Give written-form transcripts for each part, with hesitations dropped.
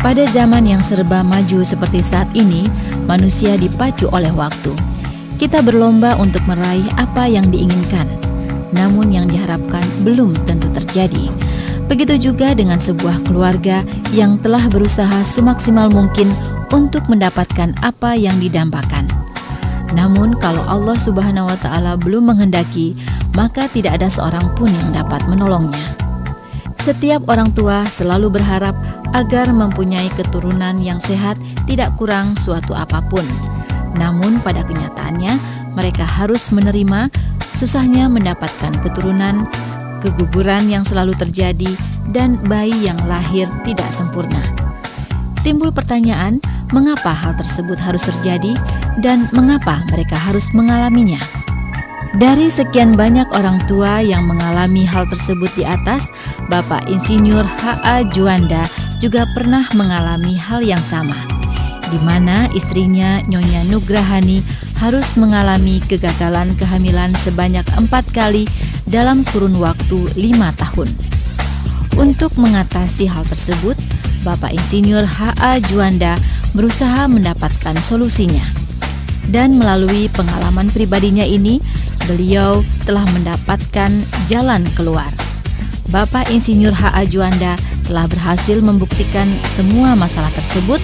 Pada zaman yang serba maju seperti saat ini, manusia dipacu oleh waktu. Kita berlomba untuk meraih apa yang diinginkan, namun yang diharapkan belum tentu terjadi. Begitu juga dengan sebuah keluarga yang telah berusaha semaksimal mungkin untuk mendapatkan apa yang didambakan. Namun kalau Allah Subhanahu wa Ta'ala belum menghendaki, maka tidak ada seorang pun yang dapat menolongnya. Setiap orang tua selalu berharap agar mempunyai keturunan yang sehat, tidak kurang suatu apapun. Namun pada kenyataannya mereka harus menerima susahnya mendapatkan keturunan, keguguran yang selalu terjadi, dan bayi yang lahir tidak sempurna. Timbul pertanyaan, mengapa hal tersebut harus terjadi dan mengapa mereka harus mengalaminya? Dari sekian banyak orang tua yang mengalami hal tersebut di atas, Bapak Insinyur H.A. Juanda juga pernah mengalami hal yang sama, di mana istrinya Nyonya Nugrahani harus mengalami kegagalan kehamilan sebanyak 4 kali dalam kurun waktu 5 tahun. Untuk mengatasi hal tersebut, Bapak Insinyur H.A. Juanda berusaha mendapatkan solusinya. Dan melalui pengalaman pribadinya ini, beliau telah mendapatkan jalan keluar. Bapak Insinyur H.A. Juanda telah berhasil membuktikan semua masalah tersebut,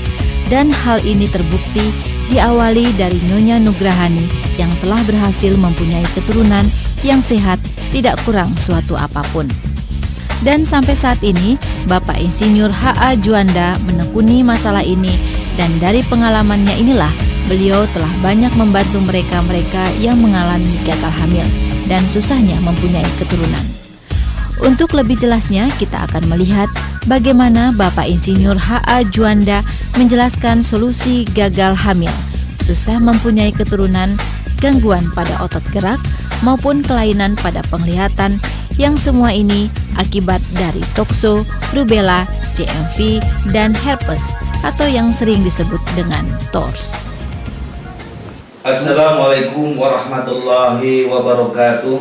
dan hal ini terbukti diawali dari Nyonya Nugrahani yang telah berhasil mempunyai keturunan yang sehat, tidak kurang suatu apapun. Dan sampai saat ini, Bapak Insinyur H.A. Juanda menekuni masalah ini, dan dari pengalamannya inilah beliau telah banyak membantu mereka-mereka yang mengalami gagal hamil dan susahnya mempunyai keturunan. Untuk lebih jelasnya, kita akan melihat bagaimana Bapak Insinyur H.A. Juanda menjelaskan solusi gagal hamil, susah mempunyai keturunan, gangguan pada otot gerak, maupun kelainan pada penglihatan, yang semua ini akibat dari tokso, rubella, CMV, dan herpes, atau yang sering disebut dengan TORS. Assalamualaikum warahmatullahi wabarakatuh.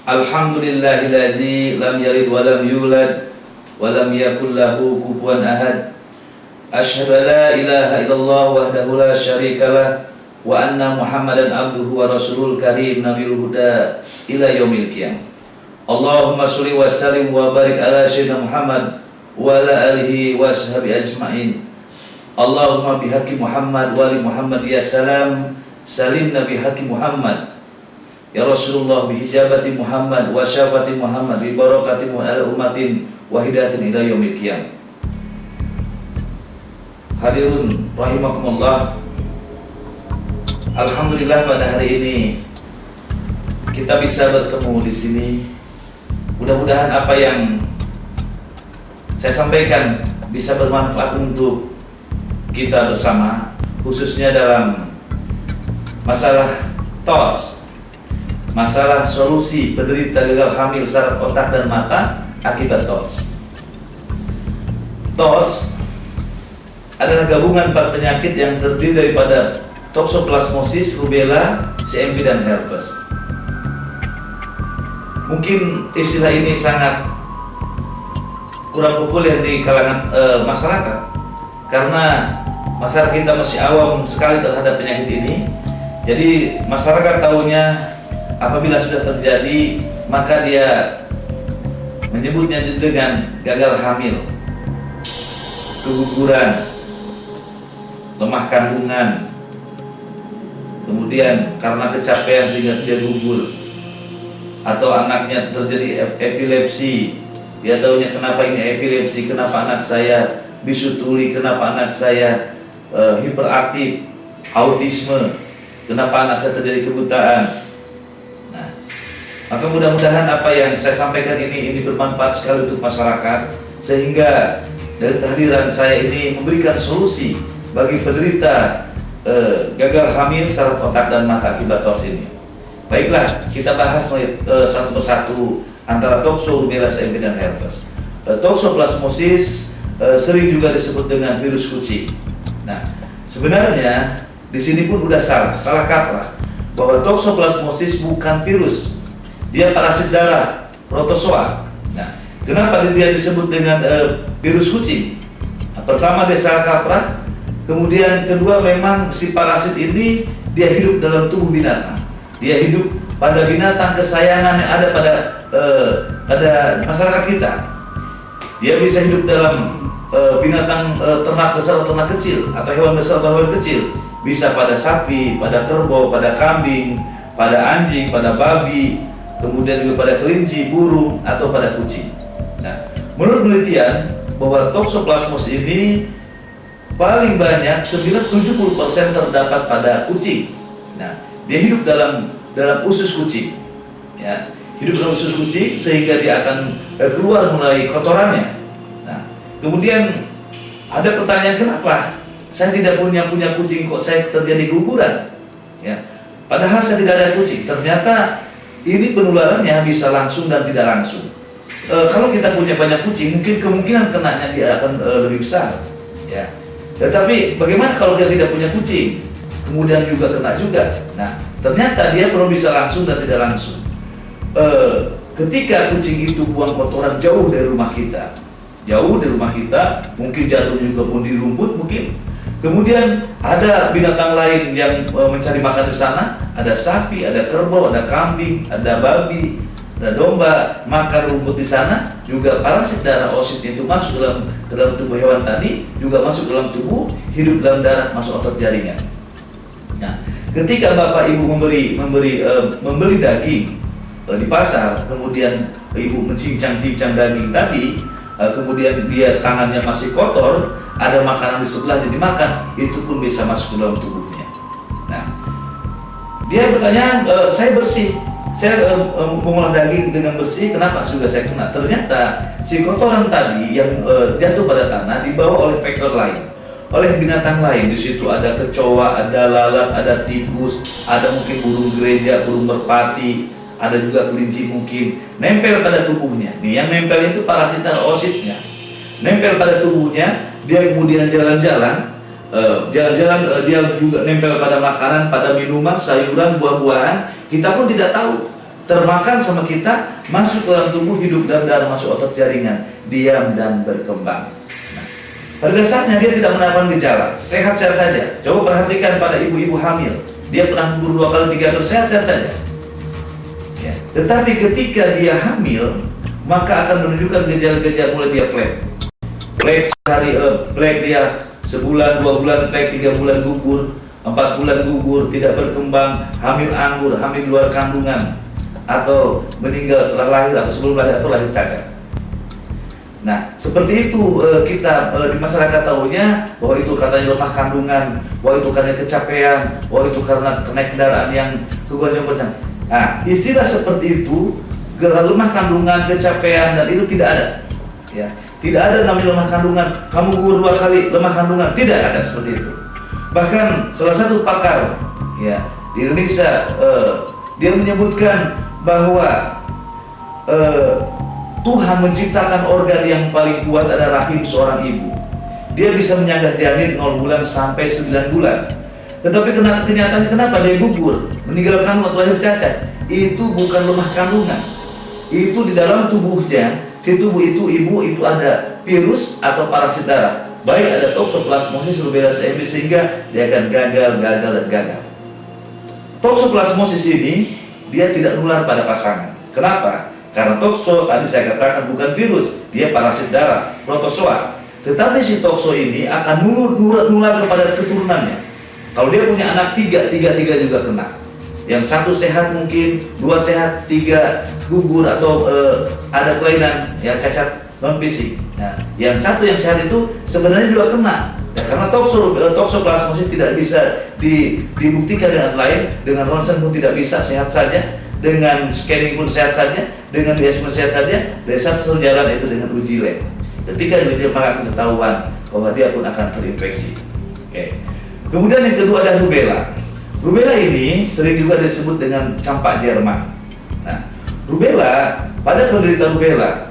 Alhamdulillahillazi lam yalid wa lam yulad wa lam yakul lahu kufuwan ahad. Asyhadu an la ilaha illallah wahdahu la syarikalah wa anna Muhammadan abduhu wa rasulul karim nabiyul huda ila yaumil qiyamah. Allahumma sholli wa sallim wa barik ala sayyidina Muhammad wa ala alihi wa sahbihi ajma'in. Allahumma bihaqqi Muhammad wa ali Muhammad ya salam, salimna bihaqqi Muhammad ya Rasulullah bihijabati Muhammad wa syafati Muhammad bi barakati ala ummatin wa hidayatin ila yaumil qiyamah. Hadirun rahimakumullah. Alhamdulillah pada hari ini kita bisa bertemu di sini. Mudah-mudahan apa yang saya sampaikan bisa bermanfaat untuk kita bersama, khususnya dalam masalah TORS, masalah solusi penderita gagal hamil saraf otak dan mata akibat TORS. TORS adalah gabungan 4 penyakit yang terdiri daripada toksoplasmosis, rubella, CMV, dan herpes. Mungkin istilah ini sangat kurang populer di kalangan masyarakat, karena masyarakat kita masih awam sekali terhadap penyakit ini. Jadi masyarakat tahunya apabila sudah terjadi, maka dia menyebutnya dengan gagal hamil, keguguran, lemah kandungan, kemudian karena kecapean sehingga dia gugur, atau anaknya terjadi epilepsi. Dia tahunya kenapa ini epilepsi, kenapa anak saya bisu tuli, kenapa anak saya hiperaktif, autisme, kenapa anak saya terjadi kebutaan. Nah, maka mudah-mudahan apa yang saya sampaikan ini bermanfaat sekali untuk masyarakat, sehingga dari kehadiran saya ini memberikan solusi bagi penderita gagal hamil saraf otak dan mata akibat TORS ini. Baiklah, kita bahas satu persatu antara tokso, rubella, CMV, dan herpes. Toksoplasmosis sering juga disebut dengan virus kucing. Nah, sebenarnya di sini pun udah salah kaprah bahwa toksoplasmosis bukan virus, dia parasit darah, protozoa. Nah, kenapa dia disebut dengan virus kucing? Pertama dia salah kaprah, kemudian kedua memang si parasit ini dia hidup dalam tubuh binatang. Dia hidup pada binatang kesayangan yang ada pada masyarakat kita. Dia bisa hidup dalam binatang ternak besar atau ternak kecil, atau hewan besar atau hewan kecil. Bisa pada sapi, pada kerbau, pada kambing, pada anjing, pada babi, kemudian juga pada kelinci, burung, atau pada kucing. Nah, menurut penelitian bahwa Toxoplasmos ini paling banyak 70% terdapat pada kucing. Nah, dia hidup dalam usus kucing, ya, hidup dalam usus kucing sehingga dia akan keluar melalui kotorannya. Nah, kemudian ada pertanyaan, kenapa saya tidak punya kucing kok saya terjadi guguran? Ya, padahal saya tidak ada kucing. Ternyata ini penularannya bisa langsung dan tidak langsung. Kalau kita punya banyak kucing, mungkin kemungkinan kenanya dia akan lebih besar, ya. Tetapi bagaimana kalau dia tidak punya kucing, kemudian juga kena juga? Nah, ternyata dia belum bisa langsung dan tidak langsung. Ketika kucing itu buang kotoran jauh dari rumah kita, mungkin jatuh juga pun di rumput mungkin. Kemudian ada binatang lain yang mencari makan di sana, ada sapi, ada kerbau, ada kambing, ada babi, ada domba makan rumput di sana, juga parasit darah oosit itu masuk dalam tubuh hewan tadi, juga masuk dalam tubuh, hidup dalam darah, masuk otot jaringan. Nah, ketika bapak ibu membeli daging di pasar, kemudian ibu mencincang-cincang daging tadi, kemudian dia tangannya masih kotor, ada makanan di sebelah jadi makan, itu pun bisa masuk ke dalam tubuhnya. Nah, dia bertanya, saya bersih, saya mengolah daging dengan bersih, kenapa juga saya kena? Ternyata si kotoran tadi yang jatuh pada tanah dibawa oleh faktor lain, oleh binatang lain. Di situ ada kecoa, ada lalat, ada tikus, ada mungkin burung gereja, burung merpati, ada juga kelinci mungkin, nempel pada tubuhnya. Nih, yang nempel itu parasit dan oositnya, nempel pada tubuhnya. Dia kemudian jalan-jalan, dia juga nempel pada makanan, pada minuman, sayuran, buah-buahan. Kita pun tidak tahu, termakan sama kita, masuk ke dalam tubuh, hidup dalam darah, masuk otot jaringan, diam dan berkembang. Nah, pada dasarnya dia tidak mendapatkan gejala, sehat-sehat saja. Coba perhatikan pada ibu-ibu hamil, dia pernah gugur 2 kali 3 kali, sehat-sehat saja. Ya. Tetapi ketika dia hamil, maka akan menunjukkan gejala-gejala, mulai dia flek sehari, flek dia sebulan, 2 bulan flek, 3 bulan gugur, 4 bulan gugur, tidak berkembang, hamil anggur, hamil di luar kandungan, atau meninggal setelah lahir atau sebelum lahir, atau lahir cacat. Nah, seperti itu kita di masyarakat tahunya bahwa itu katanya lemah kandungan, bahwa itu karena kecapean, bahwa itu karena naik kendaraan yang kencang. Nah, istilah seperti itu, lemah kandungan, kecapean, dan itu tidak ada, ya. Tidak ada namanya lemah kandungan, kamu gugur 2 kali lemah kandungan, tidak ada seperti itu. Bahkan salah satu pakar, ya, di Indonesia, dia menyebutkan bahwa Tuhan menciptakan organ yang paling kuat adalah rahim seorang ibu. Dia bisa menyanggah janin 0 bulan sampai 9 bulan. Tetapi kenyataannya kenapa dia gugur, meninggal kandung atau lahir cacat? Itu bukan lemah kandungan. Itu di dalam tubuhnya, di tubuh ibu itu ada virus atau parasit darah. Baik ada Toxoplasmosis, rubella CMV, sehingga dia akan gagal. Toxoplasmosis ini dia tidak nular pada pasangan. Kenapa? Karena toxo tadi saya katakan bukan virus, dia parasit darah, protozoa. Tetapi si toxo ini akan nular kepada keturunannya. Kalau dia punya anak tiga juga kena. Yang 1 sehat mungkin, 2 sehat, 3 gugur atau ada kelainan, ya, cacat non fisik. Nah, yang 1 yang sehat itu sebenarnya juga kena. Ya, karena Toxoplasmosis tidak bisa dibuktikan dengan lain, dengan ronsen pun tidak bisa, sehat saja, dengan scanning pun sehat saja, dengan biasa pun sehat saja. Dari satu jalan itu dengan uji lab. Ketika diuji maka akan ketahuan bahwa dia pun akan terinfeksi. Oke. Kemudian yang kedua ada rubella. Rubella ini sering juga disebut dengan campak Jerman. Nah, rubella, pada penderita rubella,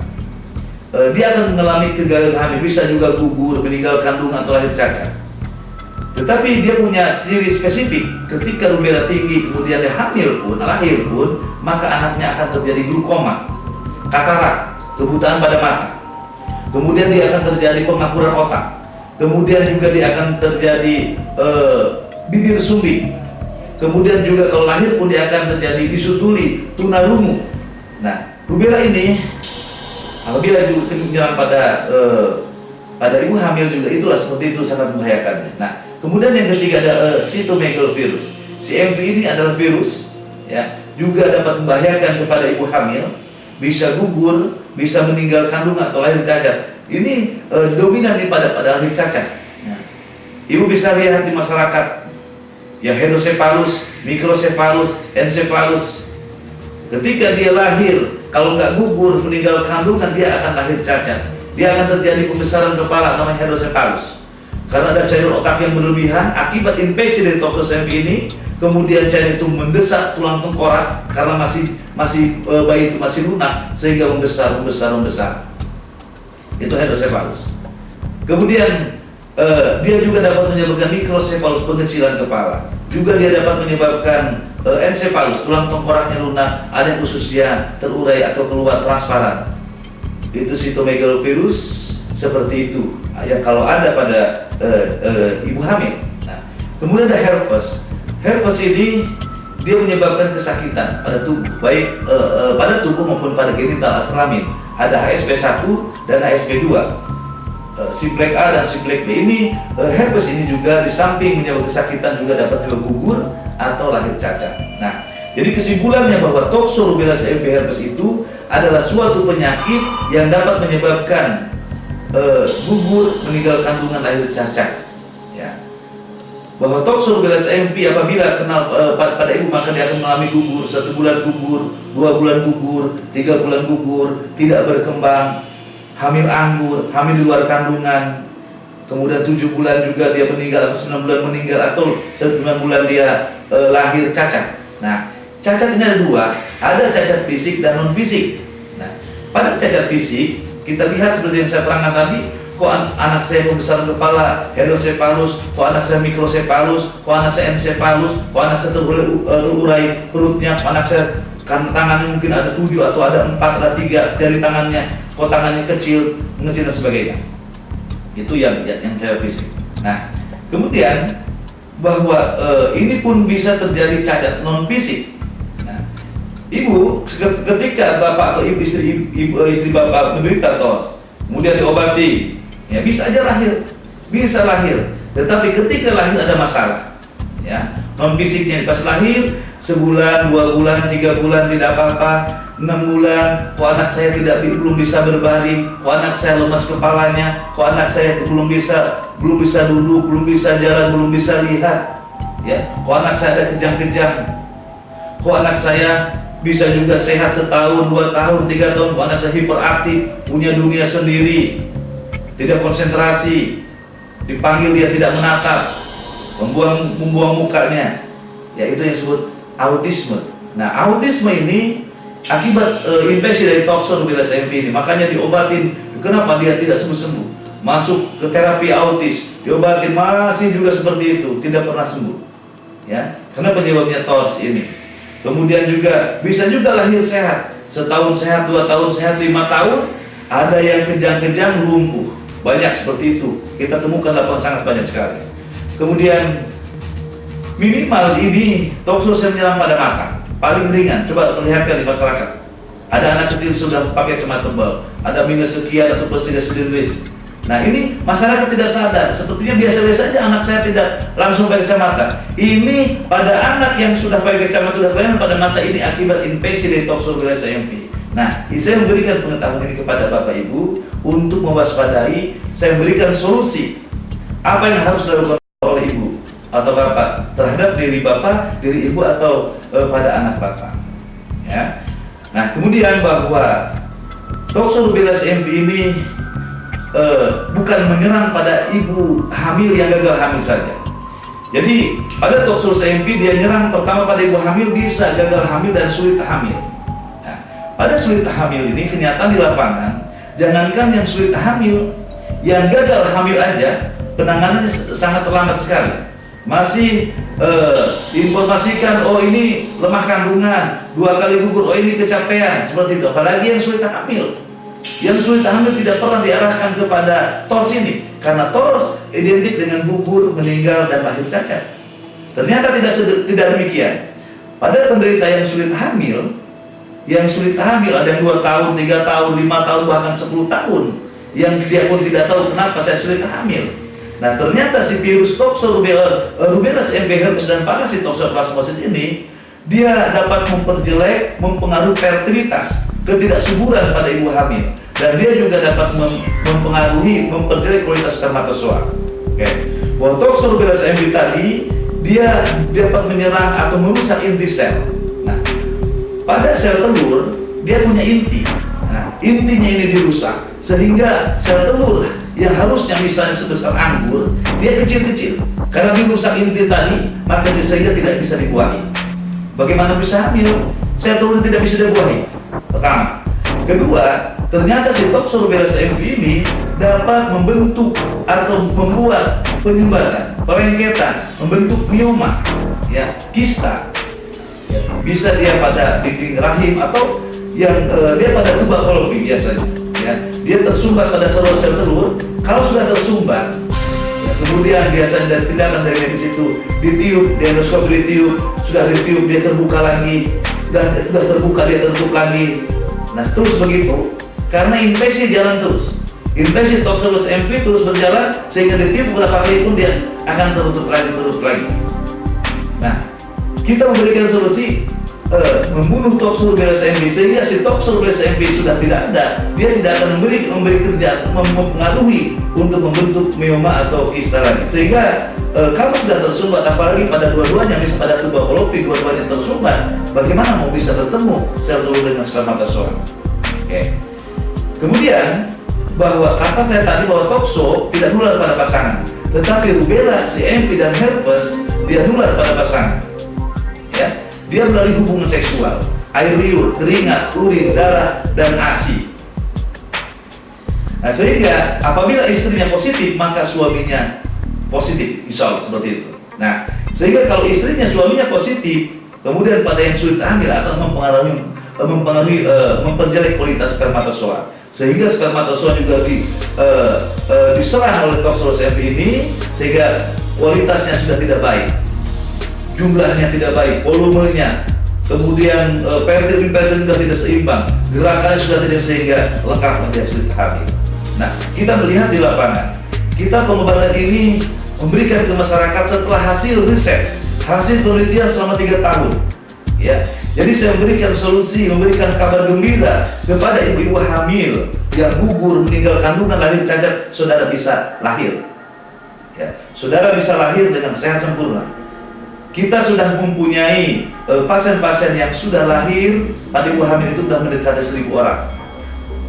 dia akan mengalami kegagalan hamil, bisa juga gugur, meninggal kandungan atau lahir cacat. Tetapi dia punya ciri spesifik, ketika rubella tinggi, kemudian dia hamil pun, lahir pun, maka anaknya akan terjadi glaukoma, katarak, kebutaan pada mata. Kemudian dia akan terjadi pemakuran otak. kemudian juga dia akan terjadi bibir sumbing, kemudian juga kalau lahir pun dia akan terjadi bisu tuli, tunarungu. Nah, rubella ini apabila juga menyerang pada ibu hamil juga itulah seperti itu, sangat membahayakan. Nah, kemudian yang ketiga ada cytomegalovirus. CMV ini adalah virus, ya, juga dapat membahayakan kepada ibu hamil, bisa gugur, bisa meninggal kandungan atau lahir cacat. Ini dominan pada lahir cacat. Nah, ibu bisa lihat di masyarakat, ya, hydrocephalus, microcephalus, encephalus. Ketika dia lahir, kalau nggak gugur, meninggal kandungan, dia akan lahir cacat. Dia akan terjadi pembesaran kepala, namanya hydrocephalus. Karena ada cairan otak yang berlebihan akibat infeksi dari toxoCMV ini, kemudian cairan itu mendesak tulang tengkorak karena bayi itu masih lunak, sehingga membesar. Itu hydrocephalus. Kemudian dia juga dapat menyebabkan microcephalus, pengecilan kepala. Juga dia dapat menyebabkan encephalus, tulang tengkoraknya lunak, ada yang ususnya terurai atau keluar transparan. Itu cytomegalovirus seperti itu yang kalau ada pada ibu hamil. Nah, kemudian ada herpes. Herpes ini dia menyebabkan kesakitan pada tubuh, baik pada tubuh maupun pada genital atau kelamin. Ada HSP1 dan HSP2, simplex A dan simplex B. Ini herpes ini juga di samping menyebabkan kesakitan juga dapat gugur atau lahir cacat. Nah, jadi kesimpulannya bahwa toxo-rubella CMV herpes itu adalah suatu penyakit yang dapat menyebabkan gugur, meninggal kandungan, lahir cacat. Ya. Bahwa toxo-rubella CMV apabila kenal pada ibu, maka dia akan mengalami gugur, 1 bulan gugur, 2 bulan gugur, 3 bulan gugur, tidak berkembang, hamil anggur, hamil di luar kandungan, kemudian 7 bulan juga dia meninggal, atau 9 bulan meninggal, atau 9 bulan dia lahir cacat. Nah, cacat ini ada 2, ada cacat fisik dan non fisik. Nah, pada cacat fisik kita lihat seperti yang saya terangkan tadi, kok anak saya pembesaran kepala, hydrocephalus, kok anak saya microcephalus, kok anak saya encephalus, kok anak saya terurai perutnya, kok anak saya tangannya mungkin ada 7 atau ada 4, ada 3 jari tangannya, kok tangannya kecil, mengecil dan sebagainya. Itu yang cacat fisik. Nah, kemudian bahwa ini pun bisa terjadi cacat non fisik. Ibu ketika bapak atau istri bapak menderita TOS, kemudian diobati, ya bisa aja bisa lahir. Tetapi ketika lahir ada masalah, ya non fisiknya pas lahir sebulan, 2 bulan, 3 bulan tidak apa-apa, 6 bulan, kok anak saya belum bisa berbaring, kok anak saya lemas kepalanya, kok anak saya belum bisa duduk, belum bisa jalan, belum bisa lihat, ya, kok anak saya ada kejang-kejang, kok anak saya bisa juga sehat setahun, 2 tahun, 3 tahun, kok anak saya hiperaktif, punya dunia sendiri, tidak konsentrasi, dipanggil dia tidak menatap, membuang mukanya, ya itu yang disebut autisme. Nah, autisme ini akibat infeksi dari toxo-rubella CMV ini, makanya diobatin. Kenapa dia tidak sembuh-sembuh? Masuk ke terapi autis, diobatin masih juga seperti itu, tidak pernah sembuh. Ya, karena penyebabnya TORS ini. Kemudian juga bisa juga lahir sehat, setahun sehat, 2 tahun sehat, 5 tahun, ada yang kejang-kejang lumpuh, banyak seperti itu. Kita temukan laporan sangat banyak sekali. Kemudian minimal ini toxo menyerang pada mata, paling ringan. Coba perlihatkan di masyarakat. Ada anak kecil sudah pakai kacamata tebal, ada minus sekian atau plus 3 Nah, ini masyarakat tidak sadar. Sepertinya biasa-biasa saja anak saya tidak langsung pakai kacamata. Ini pada anak yang sudah pakai kacamata, sudah kelihatan pada mata, ini akibat infeksi dari toxo-rubella CMV. Nah, saya memberikan pengetahuan ini kepada Bapak Ibu untuk mewaspadai. Saya memberikan solusi apa yang harus dilakukan oleh Ibu atau Bapak terhadap diri Bapak, diri Ibu, atau pada anak Bapak. Ya. Nah, kemudian bahwa toxo-rubella CMV ini bukan menyerang pada ibu hamil yang gagal hamil saja. Jadi pada toxo-CMV dia nyerang pertama pada ibu hamil, bisa gagal hamil dan sulit hamil. Nah, pada sulit hamil ini kenyataan di lapangan, jangankan yang sulit hamil, yang gagal hamil aja penanganannya sangat terlambat sekali. Masih diinformasikan, oh ini lemah kandungan, 2 kali gugur, oh ini kecapean, seperti itu. Apalagi yang sulit hamil, Yang sulit hamil tidak pernah diarahkan kepada TORS ini, karena TORS identik dengan gugur, meninggal, dan lahir cacat. Ternyata tidak demikian. Pada penderita yang sulit hamil ada yang 2 tahun, 3 tahun, 5 tahun, bahkan 10 tahun, yang dia pun tidak tahu kenapa saya sulit hamil. Nah, ternyata si virus Rubella CMV herpes dan parasit toxoplasmosis ini, dia dapat mempengaruhi fertilitas, ketidaksuburan pada ibu hamil, dan dia juga dapat memperjelek kualitas spermatozoa. Bahwa Toxoplasmosis Rubella CMV tadi, dia dapat menyerang atau merusak inti sel. Nah, pada sel telur dia punya inti. Nah, intinya ini dirusak sehingga sel telur yang harusnya misalnya sebesar anggur, dia kecil-kecil. Karena dirusak inti tadi, maka sehingga tidak bisa dibuahi. Bagaimana bisa hamil? Sel telur tidak bisa dibuahi. Pertama. Kedua, ternyata si Toxoplasmosis Rubella CMV ini dapat membentuk atau membuat penyumbatan, pelengketan, membentuk mioma, ya, kista. Bisa dia pada dinding rahim atau yang dia pada tuba Kolfi biasanya. Ya, dia tersumbat pada saluran sel telur. Kalau sudah tersumbat, ya, kemudian biasanya dari tindakan dari medis itu ditiup, di endoskopi ditiup, sudah ditiup dia terbuka lagi, dan sudah terbuka dia tertutup lagi. Nah, terus begitu, karena infeksi jalan terus. Infeksi Toxoplasmosis CMV terus berjalan sehingga ditiup beberapa kali pun dia akan tertutup lagi. Nah, kita memberikan solusi membunuh Toxoplasmosis Rubella CMV sehingga si Toxoplasmosis Rubella CMV sudah tidak ada, dia tidak akan memberi kerja, mempengaruhi untuk membentuk mioma atau kista lagi. Sehingga kalau sudah tersumbat, apalagi pada dua-duanya, misalnya pada tuba Kolfi dua-duanya tersumbat, bagaimana mau bisa bertemu sel telur dengan spermatozoa? Kemudian bahwa kata saya tadi bahwa toxo tidak nular pada pasangan, tetapi rubella, CMV dan herpes dia nular pada pasangan. Ya, dia melalui hubungan seksual, air liur, keringat, urin, darah, dan ASI. Nah, sehingga apabila istrinya positif, maka suaminya positif, insya Allah seperti itu. Nah, sehingga kalau istrinya suaminya positif, kemudian pada yang sulit hamil akan memperjelek kualitas spermatozoa, sehingga spermatozoa juga diserang oleh Toxoplasmosis CMV ini, sehingga kualitasnya sudah tidak baik, jumlahnya tidak baik, volumenya, kemudian fertil sudah tidak seimbang, gerakannya sudah tidak, sehingga lengkap menjadi sulit hamil. Nah, kita melihat di lapangan, kita pengobatan ini memberikan ke masyarakat setelah hasil riset, hasil penelitian selama 3 tahun. Ya, jadi saya memberikan solusi, memberikan kabar gembira kepada ibu-ibu hamil yang gugur, meninggal kandungan, lahir cacat, saudara bisa lahir. Ya, saudara bisa lahir dengan sehat sempurna. Kita sudah mempunyai pasien-pasien yang sudah lahir pada ibu hamil itu sudah mendekati 1.000 orang.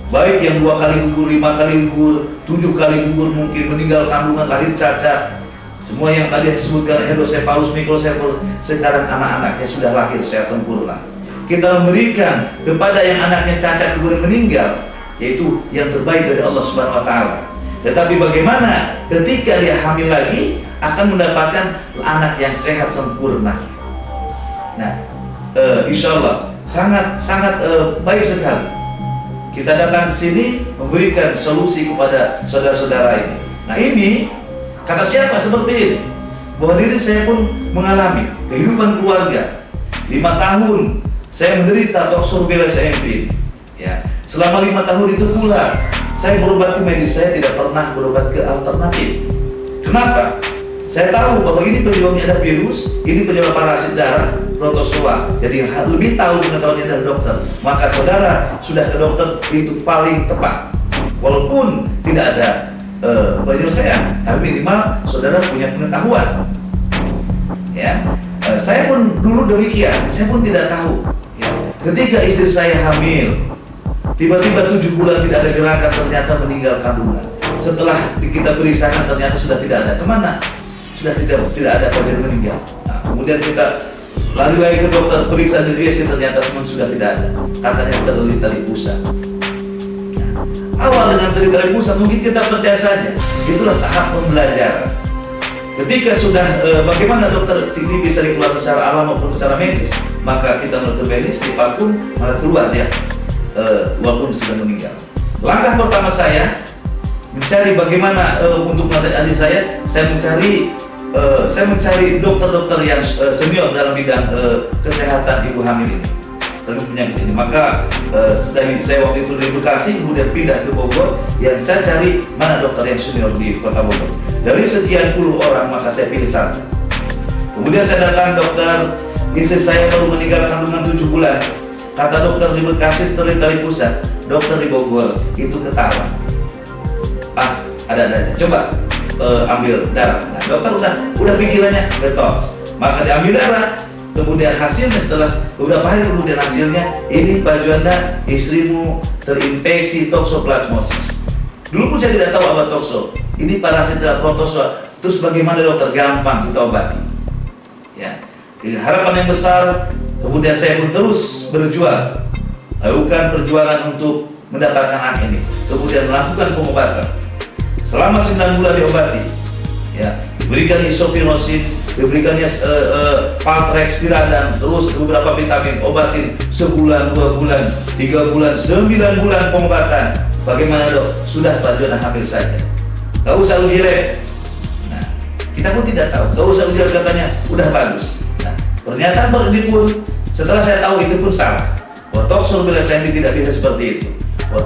Baik yang 2 kali gugur, 5 kali gugur, 7 kali gugur, mungkin meninggal kandungan, lahir cacat. Semua yang tadi disebutkan hidrocephalus, microcephalus, sekarang anak-anaknya sudah lahir sehat sempurna. Kita memberikan kepada yang anaknya cacat kemudian meninggal, yaitu yang terbaik dari Allah Subhanahu wa Ta'ala. Tetapi bagaimana ketika dia hamil lagi akan mendapatkan anak yang sehat sempurna. Nah, insya Allah sangat baik sekali. Kita datang ke sini memberikan solusi kepada saudara-saudara ini. Nah, ini kata siapa seperti ini? Bahwa diri saya pun mengalami kehidupan keluarga. 5 tahun saya menderita Toxoplasmosis Rubella CMV. Ya, selama 5 tahun itu pula saya berobat ke medis, saya tidak pernah berobat ke alternatif. Kenapa? Saya tahu bahwa ini penyebabnya ada virus, ini penyebab parasit darah, protozoa. Jadi yang lebih tahu pengetahuannya adalah dokter. Maka saudara sudah ke dokter itu paling tepat. Walaupun tidak ada penyelesaian, tapi minimal saudara punya pengetahuan. Ya, saya pun dulu demikian. Saya pun tidak tahu. Ya, ketika istri saya hamil, tiba-tiba 7 bulan tidak ada gerakan, ternyata meninggal kandungan. Setelah kita periksakan ternyata sudah tidak ada. Kemana? Sudah tidak ada pada meninggal. Nah, kemudian kita lari lagi ke dokter, periksa di USG, ternyata semua sudah tidak ada. Katanya terlilit tali pusat. Nah, awal dengan terlilit tali pusat mungkin kita percaya saja. Itulah tahap pembelajaran. Ketika sudah bagaimana dokter ini bisa dikeluarkan secara alam maupun secara medis, maka kita melakukan medis, divakum, maka keluar dia walaupun sudah meninggal. Langkah pertama saya mencari bagaimana untuk mengatasi saya mencari dokter-dokter yang senior dalam bidang kesehatan ibu hamil ini, penyakit ini. Maka dari saya waktu itu dari Bekasi kemudian pindah ke Bogor, yang saya cari mana dokter yang senior di kota Bogor. Dari sekian puluh orang maka saya pilih satu. Kemudian saya datang, dokter, istri saya baru meninggal kandungan 7 bulan. Kata dokter di Bekasi terlihat pusat, dokter di Bogor itu ketawa. Ada coba ambil darah. Nah, dokter udah pikirannya detox. Maka diambil darah. Kemudian hasilnya setelah beberapa hari kemudian hasilnya, ini Pak Juanda, istrimu terinfeksi toksoplasmosis. Dulu pun saya tidak tahu apa tokso. Ini parasit protozoa. Terus bagaimana dokter? Gampang kita obati. Ya, dengan harapan yang besar. Kemudian saya pun terus berjuang, lakukan perjuangan untuk mendapatkan anak ini. Kemudian melakukan pengobatan. Selama 9 bulan diobati, ya, diberikan isofenosin, diberikannya Paltrex, Piradan, terus beberapa vitamin, obatin sebulan, 2 bulan, 3 bulan, 9 bulan pengobatan. Bagaimana dok? Sudah Pak Juanda hamil saja. Gak usah uji lab. Nah, kita pun tidak tahu. Gak usah uji lab, katanya udah bagus. Nah, pernyataan ini pun setelah saya tahu itu pun salah. Toxol SMP tidak bisa seperti itu.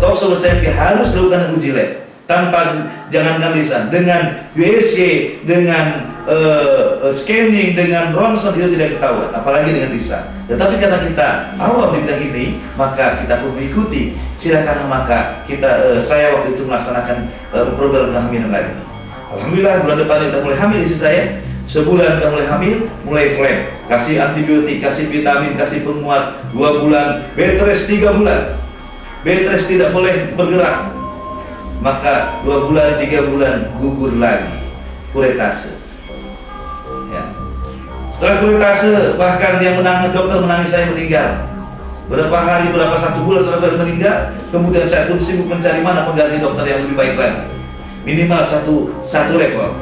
Toxol SMP harus dilakukan uji lab. Tanpa jangan lisan, dengan USG, dengan scanning, dengan ronsen itu tidak ketahuan, apalagi dengan lisan. Tetapi karena kita awam di bidang ini, maka kita pun mengikuti. Silakan, maka saya waktu itu melaksanakan program kehamilan lagi. Alhamdulillah bulan depan sudah mulai hamil istri saya. Sebulan sudah mulai hamil, mulai flat, kasih antibiotik, kasih vitamin, kasih penguat. 2 bulan, bed rest 3 bulan, bed rest tidak boleh bergerak. Maka 2 bulan, 3 bulan gugur lagi, kuretase. Ya. Setelah kuretase, bahkan dia dokter menangis saya meninggal. Berapa hari, berapa 1 bulan setelah saya meninggal, kemudian saya pun sibuk mencari mana pengganti dokter yang lebih baik lagi. Minimal satu level.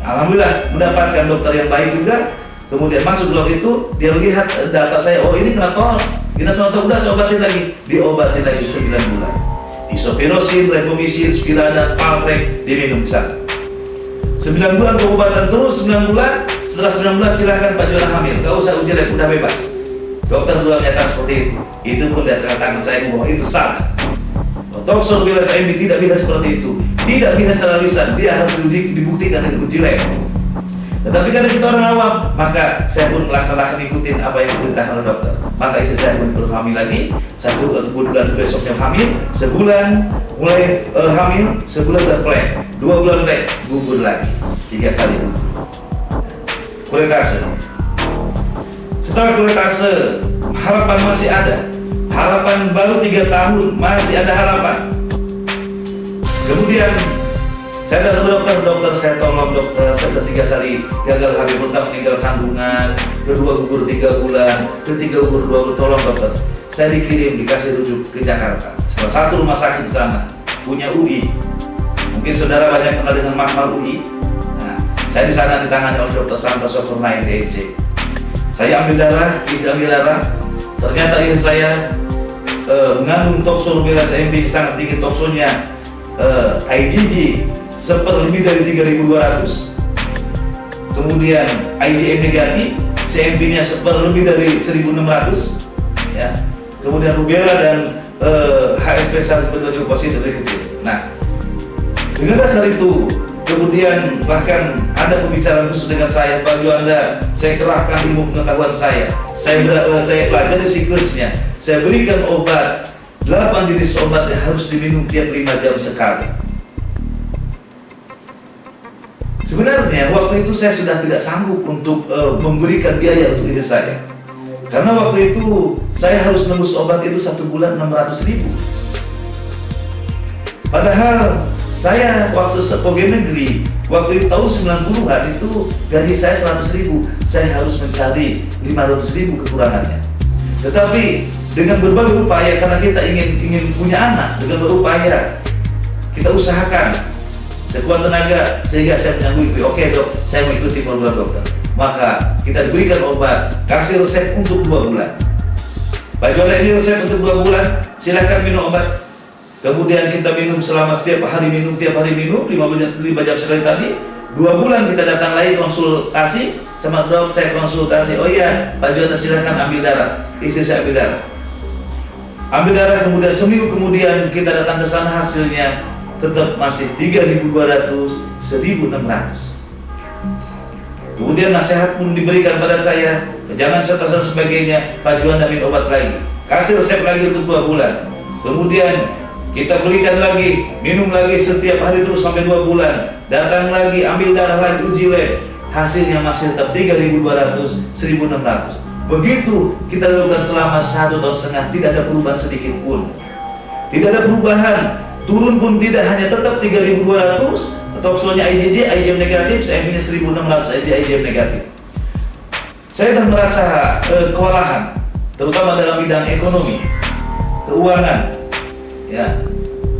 Alhamdulillah mendapatkan dokter yang baik juga. Kemudian masuk blog itu, dia lihat data saya, oh ini kena tos, udah saya obatin lagi, diobatin lagi 9 bulan. Isofenosin, repomisin, Piradan, Paltrex diminum di sana. 9 bulan pengobatan terus 9 bulan. Setelah 9 bulan silahkan Pak Juanda hamil. Gak usah uji lab, udah bebas. Dokter dua menyatakan seperti itu. Itu pun dari tangan saya bahwa itu salah. Toxol SMP tidak bisa seperti itu. Tidak bisa secara lisan. Dia harus dibuktikan dengan uji lab. Tetapi karena kita orang awam, maka saya pun melaksanakan ikutin apa yang diperintahkan oleh dokter. Maka istri saya pun berhamil lagi. 1 bulan besoknya hamil, sebulan mulai hamil, sebulan udah flat, 2 bulan flat, gugur lagi, 3 kali gugur. Kuretase. Setelah kuretase, harapan masih ada. Harapan baru 3 tahun, masih ada harapan. Kemudian saya datang ke dokter, saya tolong dokter, saya sudah 3 kali gagal hamil, pertama meninggal kandungan, kedua gugur 3 bulan, ketiga gugur 2 bulan, tolong dokter. Saya dikirim, dikasih rujuk ke Jakarta, salah satu rumah sakit di sana, punya UI. Mungkin saudara banyak kenal dengan Makmal UI. Nah, saya di sana ditangani oleh Dr. Santoso Purnai DSC. Saya ambil darah, istri ambil darah, ternyata istri saya mengandung toksol SMP sangat tinggi, toksolnya IgG lebih dari 3.200. Kemudian IgM negatif, CMV-nya lebih dari 1.600, ya. Kemudian rubella dan HSP sebenarnya positif dari kecil. Nah, dengan dasar itu, kemudian bahkan ada pembicaraan khusus dengan saya, Pak Juanda, saya kerahkan ilmu pengetahuan saya pelajari siklusnya, saya berikan obat, 8 jenis obat yang harus diminum tiap 5 jam sekali. Sebenarnya waktu itu saya sudah tidak sanggup untuk memberikan biaya untuk diri saya. Karena waktu itu saya harus nembus obat itu 1 bulan 600.000. Padahal saya waktu sepegawai negeri, waktu itu tahun 90-an itu gaji saya 100.000, saya harus mencari 500.000 kekurangannya. Tetapi dengan berbagai upaya, karena kita ingin punya anak, dengan berupaya kita usahakan sekuat tenaga sehingga saya menyanggupi. Oke dok, saya mengikuti program dokter. Maka kita diberikan obat, kasih resep untuk 2 bulan. Pak Juanda, ini resep untuk 2 bulan, silahkan minum obat. Kemudian kita minum selama tiap hari minum 5 jam sekali tadi. 2 bulan kita datang lagi konsultasi sama dok, saya konsultasi. Oh iya, Pak Juanda silahkan ambil darah. Istri saya ambil darah. Ambil darah, kemudian seminggu kemudian kita datang ke sana, hasilnya tetap masih 3.200, 1.600. Kemudian nasihat pun diberikan pada saya, jangan stres dan sebagainya. Pak Juanda minum obat lagi, kasih resep lagi untuk 2 bulan. Kemudian kita belikan lagi, minum lagi setiap hari terus sampai 2 bulan. Datang lagi, ambil darah lagi, uji lab. Hasilnya masih tetap 3.200, 1.600. Begitu kita lakukan selama 1,5 tahun, tidak ada perubahan sedikit pun. Tidak ada perubahan, turun pun tidak, hanya tetap 3.200. Toksonya IgM negatif, saya minus 1.600 IgM negatif. Saya sudah merasa kewalahan, terutama dalam bidang ekonomi, keuangan. Ya.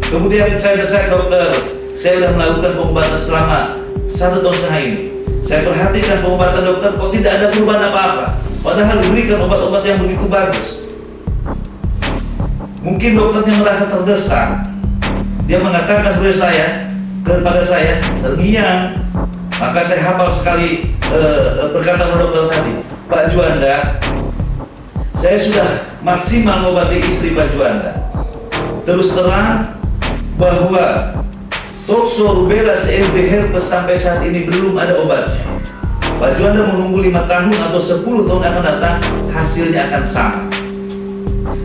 Kemudian saya desak dokter, saya sudah melakukan pengobatan selama 1,5 tahun ini. Saya perhatikan pengobatan dokter, kok tidak ada perubahan apa-apa. Padahal diberikan obat-obat yang begitu bagus. Mungkin dokternya merasa terdesak. Dia mengatakan kepada saya terngiang. Maka saya hafal sekali perkataan dokter tadi, Pak Juanda, saya sudah maksimal mengobati istri Pak Juanda. Terus terang bahwa tokso, rubella, CMV, herpes sampai saat ini belum ada obatnya. Pak Juanda menunggu 5 tahun atau 10 tahun akan datang, hasilnya akan sama.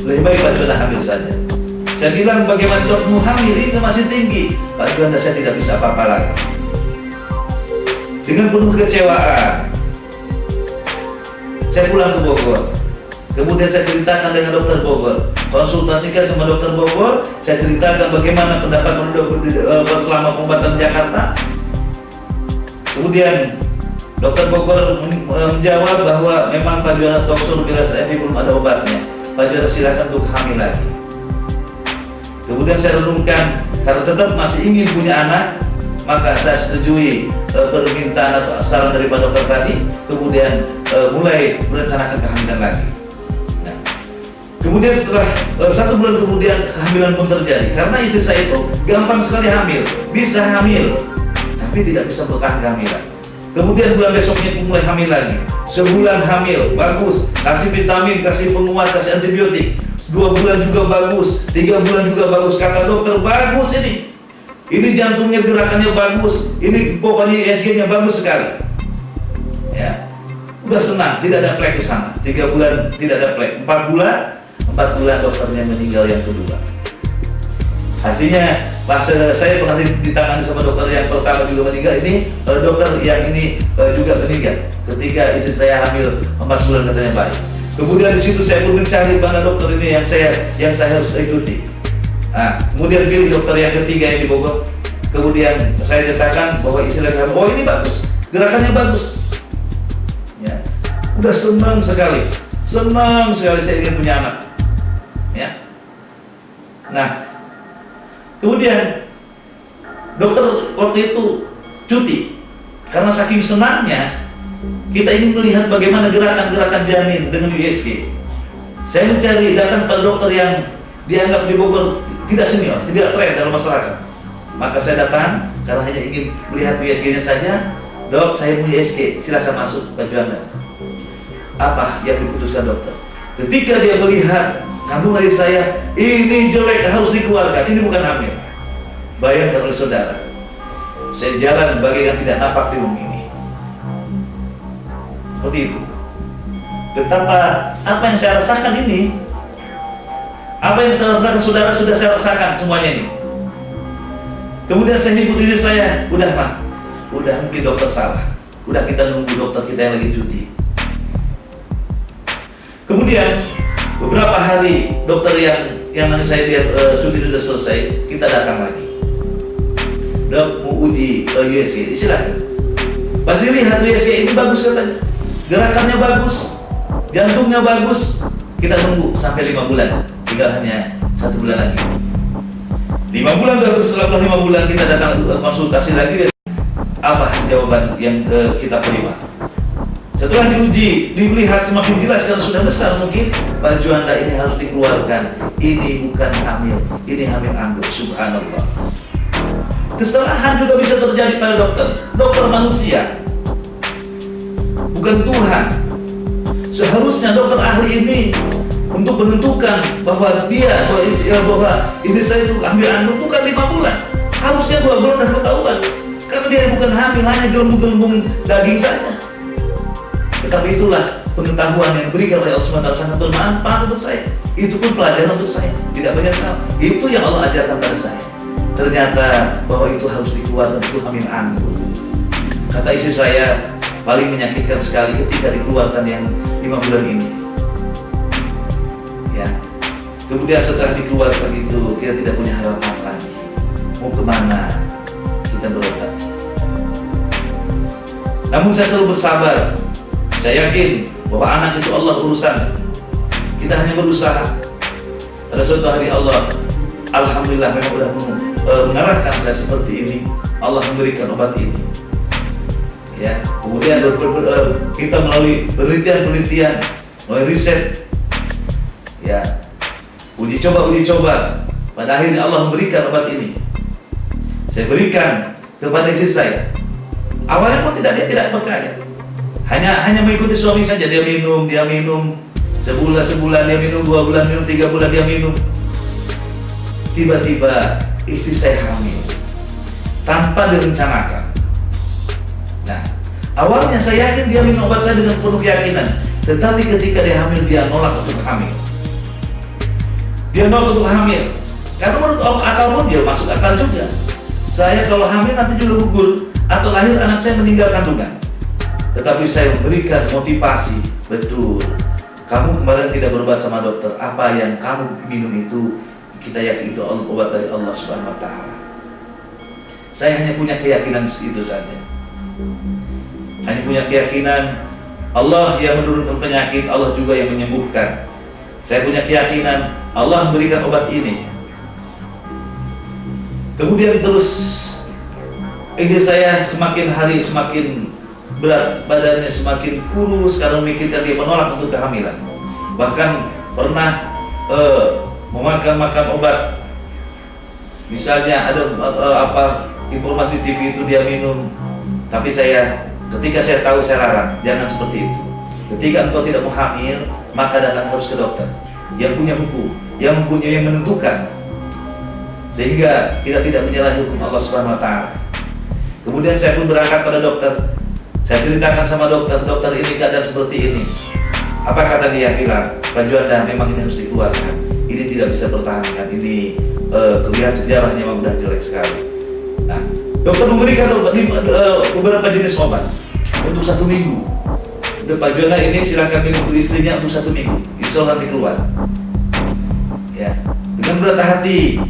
Lebih baik Pak Juanda hamil saja. Saya bilang, bagaimana dok, mau hamil ini masih tinggi. Pak Juanda, saya tidak bisa apa-apa lagi. Dengan penuh kecewaan, saya pulang ke Bogor. Kemudian saya ceritakan dengan dokter Bogor, konsultasikan sama dokter Bogor. Saya ceritakan bagaimana pendapat dokter selama pengobatan Jakarta. Kemudian dokter Bogor menjawab bahwa memang Pak Juanda tokso, rubella, CMV belum ada obatnya. Pak Juanda silakan untuk hamil lagi. Kemudian saya renungkan, karena tetap masih ingin punya anak, maka saya setujui permintaan atau saran dari Pak dokter tadi. Kemudian mulai merencanakan kehamilan lagi. Nah, kemudian setelah 1 bulan kemudian kehamilan pun terjadi. Karena istri saya itu gampang sekali hamil, bisa hamil, tapi tidak bisa bertahan kehamilan. Kemudian bulan besoknya pun mulai hamil lagi. Sebulan hamil, bagus, kasih vitamin, kasih penguat, kasih antibiotik. 2 bulan juga bagus, 3 bulan juga bagus. Kata dokter, bagus ini. Ini jantungnya, gerakannya bagus. Ini pokoknya ISG-nya bagus sekali. Ya, udah senang, tidak ada plek di sana. 3 bulan tidak ada plek. 4 bulan dokternya meninggal yang kedua. Artinya pas saya pernah ditangani sama dokter yang pertama juga meninggal. Ini dokter yang ini juga meninggal ketika istri saya hamil 4 bulan, katanya baik. Kemudian di situ saya pun mencari mana dokter ini yang saya harus ikuti. Nah, kemudian pilih dokter yang ketiga yang di Bogor. Kemudian saya katakan bahwa istri lagi hamil. Oh, ini bagus, gerakannya bagus. Ya, udah senang sekali saya ingin punya anak. Ya, nah, kemudian dokter waktu itu cuti karena saking senangnya. Kita ingin melihat bagaimana gerakan-gerakan janin dengan USG. Saya mencari, datang pada dokter yang dianggap di Bogor tidak senior, tidak tren dalam masyarakat. Maka saya datang karena hanya ingin melihat USG-nya saja. Dok, saya punya USG, silakan masuk Pak Juanda. Apa yang diputuskan dokter? Ketika dia melihat kandungan saya, ini jelek, harus dikeluarkan, ini bukan hamil. Bayangkan oleh saudara, saya jalan bagaikan tidak nampak di bumi ini. Seperti itu. Betapa apa yang saya rasakan ini, apa yang saya rasakan, saudara sudah saya rasakan semuanya ini. Kemudian saya nyebut diri saya, udah mungkin dokter salah, udah kita nunggu dokter kita yang lagi cuti. Kemudian beberapa hari dokter yang nanti saya lihat cuti sudah selesai, kita datang lagi. Dok, mau uji USG, silakan. Pas dilihat USG ini bagus katanya. Gerakannya bagus, jantungnya bagus. Kita nunggu sampai 5 bulan, tinggal hanya 1 bulan lagi. 5 bulan baru, setelah 5 bulan kita datang konsultasi lagi. Apa jawaban yang kita terima? Setelah diuji, dilihat semakin jelas karena sudah besar mungkin, baju Anda ini harus dikeluarkan. Ini bukan hamil, ini hamil anggur. Subhanallah. Kesalahan juga bisa terjadi pada dokter. Dokter manusia, bukan Tuhan. Seharusnya dokter ahli ini untuk menentukan bahwa istri saya itu hamil anggur bukan 5 bulan, harusnya 2 bulan dan ketahuan. Karena dia bukan hamil, hanya gelembung-gelembung daging saja. Tetapi itulah pengetahuan yang diberikan oleh Allah SWT sangat bermanfaat untuk saya. Itu pun pelajaran untuk saya, tidak banyak salah. Itu yang Allah ajarkan pada saya. Ternyata bahwa itu harus dikeluarkan, itu hamil anggur. Kata istri saya, paling menyakitkan sekali ketika dikeluarkan yang 5 bulan ini. Ya. Kemudian setelah dikeluarkan itu, kita tidak punya harapan lagi. Mau kemana kita berobat? Namun saya selalu bersabar. Saya yakin bahwa anak itu Allah urusan. Kita hanya berusaha. Pada suatu hari Allah, alhamdulillah memang sudah mengarahkan saya seperti ini. Allah memberikan obat ini. Ya, kemudian kita melalui penelitian, melalui riset, ya, uji coba. Pada akhirnya Allah memberikan obat ini. Saya berikan kepada istri saya. Awalnya pun dia tidak percaya. Hanya mengikuti suami saja, dia minum sebulan dia minum, 2 bulan minum, 3 bulan dia minum. Tiba-tiba istri saya hamil tanpa direncanakan. Nah, awalnya saya yakin dia minum obat saya dengan penuh keyakinan, tetapi ketika dia hamil dia nolak untuk hamil. Dia nolak untuk hamil karena menurut akal pun dia masuk akal juga. Saya kalau hamil nanti juga gugur atau lahir anak saya meninggal kandungan. Tetapi saya memberikan motivasi, betul. Kamu kemarin tidak berobat sama dokter, apa yang kamu minum itu kita yakin itu obat dari Allah Subhanahu wa Ta'ala. Saya hanya punya keyakinan itu saja. Hanya punya keyakinan Allah yang menurunkan penyakit, Allah juga yang menyembuhkan. Saya punya keyakinan Allah memberikan obat ini. Kemudian terus istri saya semakin hari semakin berat, badannya semakin kurus karena memikirkan dia menolak untuk kehamilan. Bahkan pernah memakan obat. Misalnya ada informasi di TV itu dia minum, tapi ketika saya tahu saya larang, jangan seperti itu. Ketika engkau tidak mau hamil, maka datang harus ke dokter yang punya hukum, yang menentukan, sehingga kita tidak menyalahi hukum Allah Subhanahu wa Ta'ala. Kemudian saya pun berangkat pada dokter. Saya ceritakan sama dokter ini keadaan seperti ini. Apa kata dia? Bilang, baju Anda memang ini harus dikeluarkan. Ini tidak bisa pertahankan. Ini terlihat sejarahnya memang sudah jelek sekali. Nah, dokter memberikan beberapa jenis obat untuk 1 minggu. Baju Anda ini silakan minum untuk istrinya untuk 1 minggu. Insya Allah nanti keluar. Ya, dengan berat hati.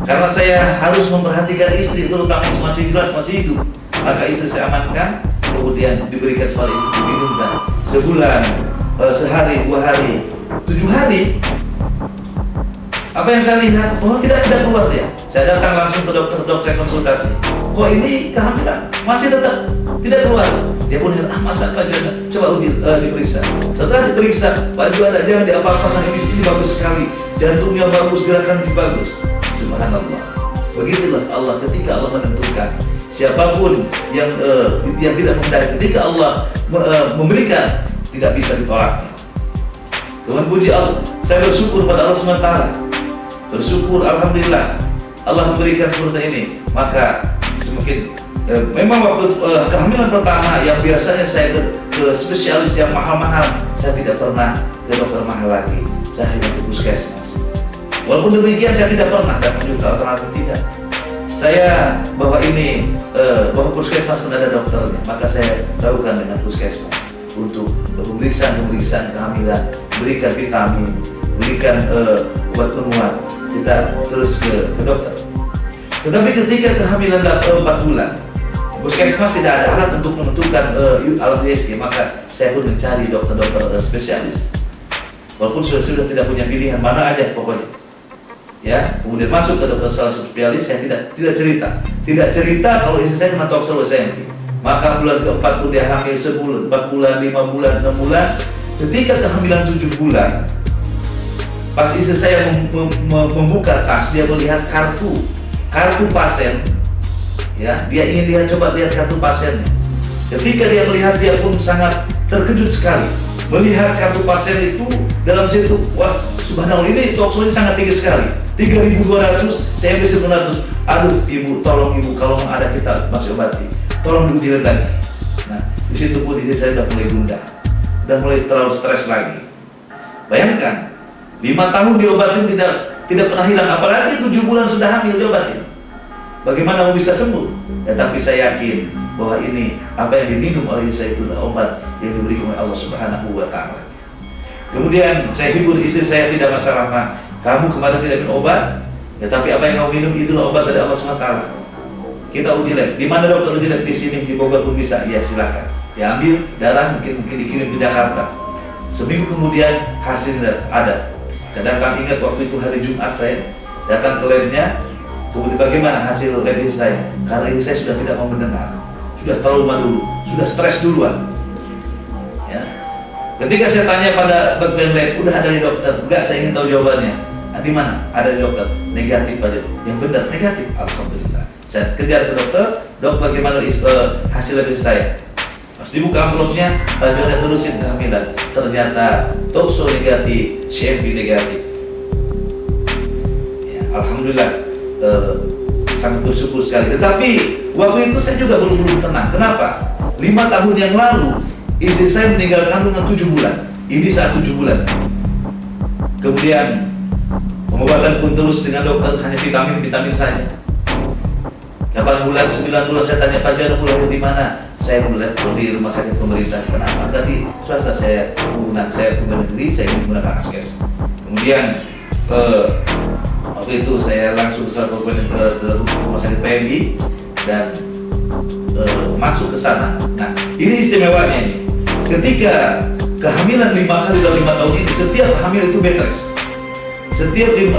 Karena saya harus memperhatikan istri, terutama masih jelas masih hidup. Maka istri saya amankan, kemudian diberikan kepada istri diminumkan sebulan, sehari, 2 hari, 7 hari. Apa yang saya lihat, bahwa tidak keluar dia. Saya datang langsung ke dokter, saya konsultasi. Kok ini kehamilan masih tetap tidak keluar? Dia pun lihat, masa Pak Juanda, coba uji diperiksa. Setelah diperiksa, Pak Juanda jangan diapa-apakan, ini bagus sekali, jantungnya bagus, gerakan bagus. Subhanallah. Begitulah Allah ketika Allah menentukan. Siapapun yang tidak menghendaki, ketika Allah memberikan, tidak bisa ditolaknya. Kemudian puji Allah, saya bersyukur pada Allah SWT. Bersyukur, alhamdulillah Allah memberikan seperti ini. Maka semakin memang waktu kehamilan pertama yang biasanya saya ke spesialis yang mahal-mahal, saya tidak pernah ke dokter mahal lagi. Saya hanya ke puskesmas. Walaupun demikian saya tidak pernah datang juga alternatif tidak. Saya bahwa puskesmas pun ada dokternya, maka saya lakukan dengan puskesmas untuk pemeriksaan kehamilan, berikan vitamin, berikan obat penguat, kita terus ke dokter. Tetapi ketika kehamilan 4 bulan, puskesmas tidak ada alat untuk menentukan alat USG, maka saya pun mencari dokter-dokter spesialis. Walaupun sudah tidak punya pilihan, mana aja pokoknya. Ya, kemudian masuk ke dokter spesialis, saya tidak cerita kalau istri saya kena toksologi. Maka bulan keempat pun dia hamil sebulan, 4 bulan, 5 bulan, 6 bulan. Ketika kehamilan 7 bulan, pas istri saya membuka tas, dia melihat kartu pasien. Ya, dia ingin lihat, coba lihat kartu pasiennya. Ketika dia melihat, dia pun sangat terkejut sekali melihat kartu pasien itu dalam situ. Wah, subhanallah, ini talkshow ini sangat tinggi sekali, 3.200, saya ambil 900. Aduh ibu, tolong ibu, kalau ada kita masih obati, tolong diuji lagi. Nah, di situ pun istri saya sudah mulai gundah, udah mulai terlalu stres lagi. Bayangkan, 5 tahun diobatin tidak pernah hilang, apalagi 7 bulan sudah hamil diobatin. Bagaimana mau bisa sembuh? Ya, tapi saya yakin bahwa ini apa yang diminum oleh saya itu adalah obat yang diberikan oleh Allah Subhanahu wa Ta'ala. Kemudian saya hibur istri saya, tidak masalah, Pak, kamu kemarin tidak minum obat, ya, tapi apa yang kamu minum itulah obat dari Allah Subhanahu wa Ta'ala. Kita uji lab. Di mana dokter uji lab? Di sini, di Bogor pun bisa. Ya, silakan. Ya, ambil darah, mungkin dikirim ke Jakarta. Seminggu kemudian hasilnya ada. Saya datang, ingat waktu itu hari Jumat, saya datang ke labnya. Kemudian bagaimana hasil lab saya? Karena ini saya sudah tidak mau mendengar, sudah trauma dulu, sudah stres duluan. Ya. Ketika saya tanya pada bagian lab, udah ada di dokter? Enggak, saya ingin tahu jawabannya. Di mana? Ada di dokter. Negatif aja. Yang benar negatif. Alhamdulillah. Saya kejar ke dokter. Dok, bagaimana hasil lab saya? Pas dibuka amplopnya, bajunya terusin kehamilan. Ternyata toxo negatif, CMV negatif. Ya, alhamdulillah. Sangat bersyukur sekali. Tetapi waktu itu saya juga belum tenang. Kenapa? 5 tahun yang lalu istri saya meninggal kandungan 7 bulan. Ini saat 7 bulan. Kemudian pengobatan pun terus dengan dokter, hanya vitamin saja. 8 bulan, 9 bulan saya tanya, Pak Jano lahir di mana? Saya mulai di rumah sakit pemerintah. Kenapa? Tadi swasta saya menggunakan negeri, saya menggunakan askes. Kemudian waktu itu saya langsung ke rumah sakit PMI dan masuk ke sana. Nah, ini istimewanya ini. Ketika kehamilan 5 kali dalam 5 tahun ini, setiap hamil itu bed rest. Setiap hamil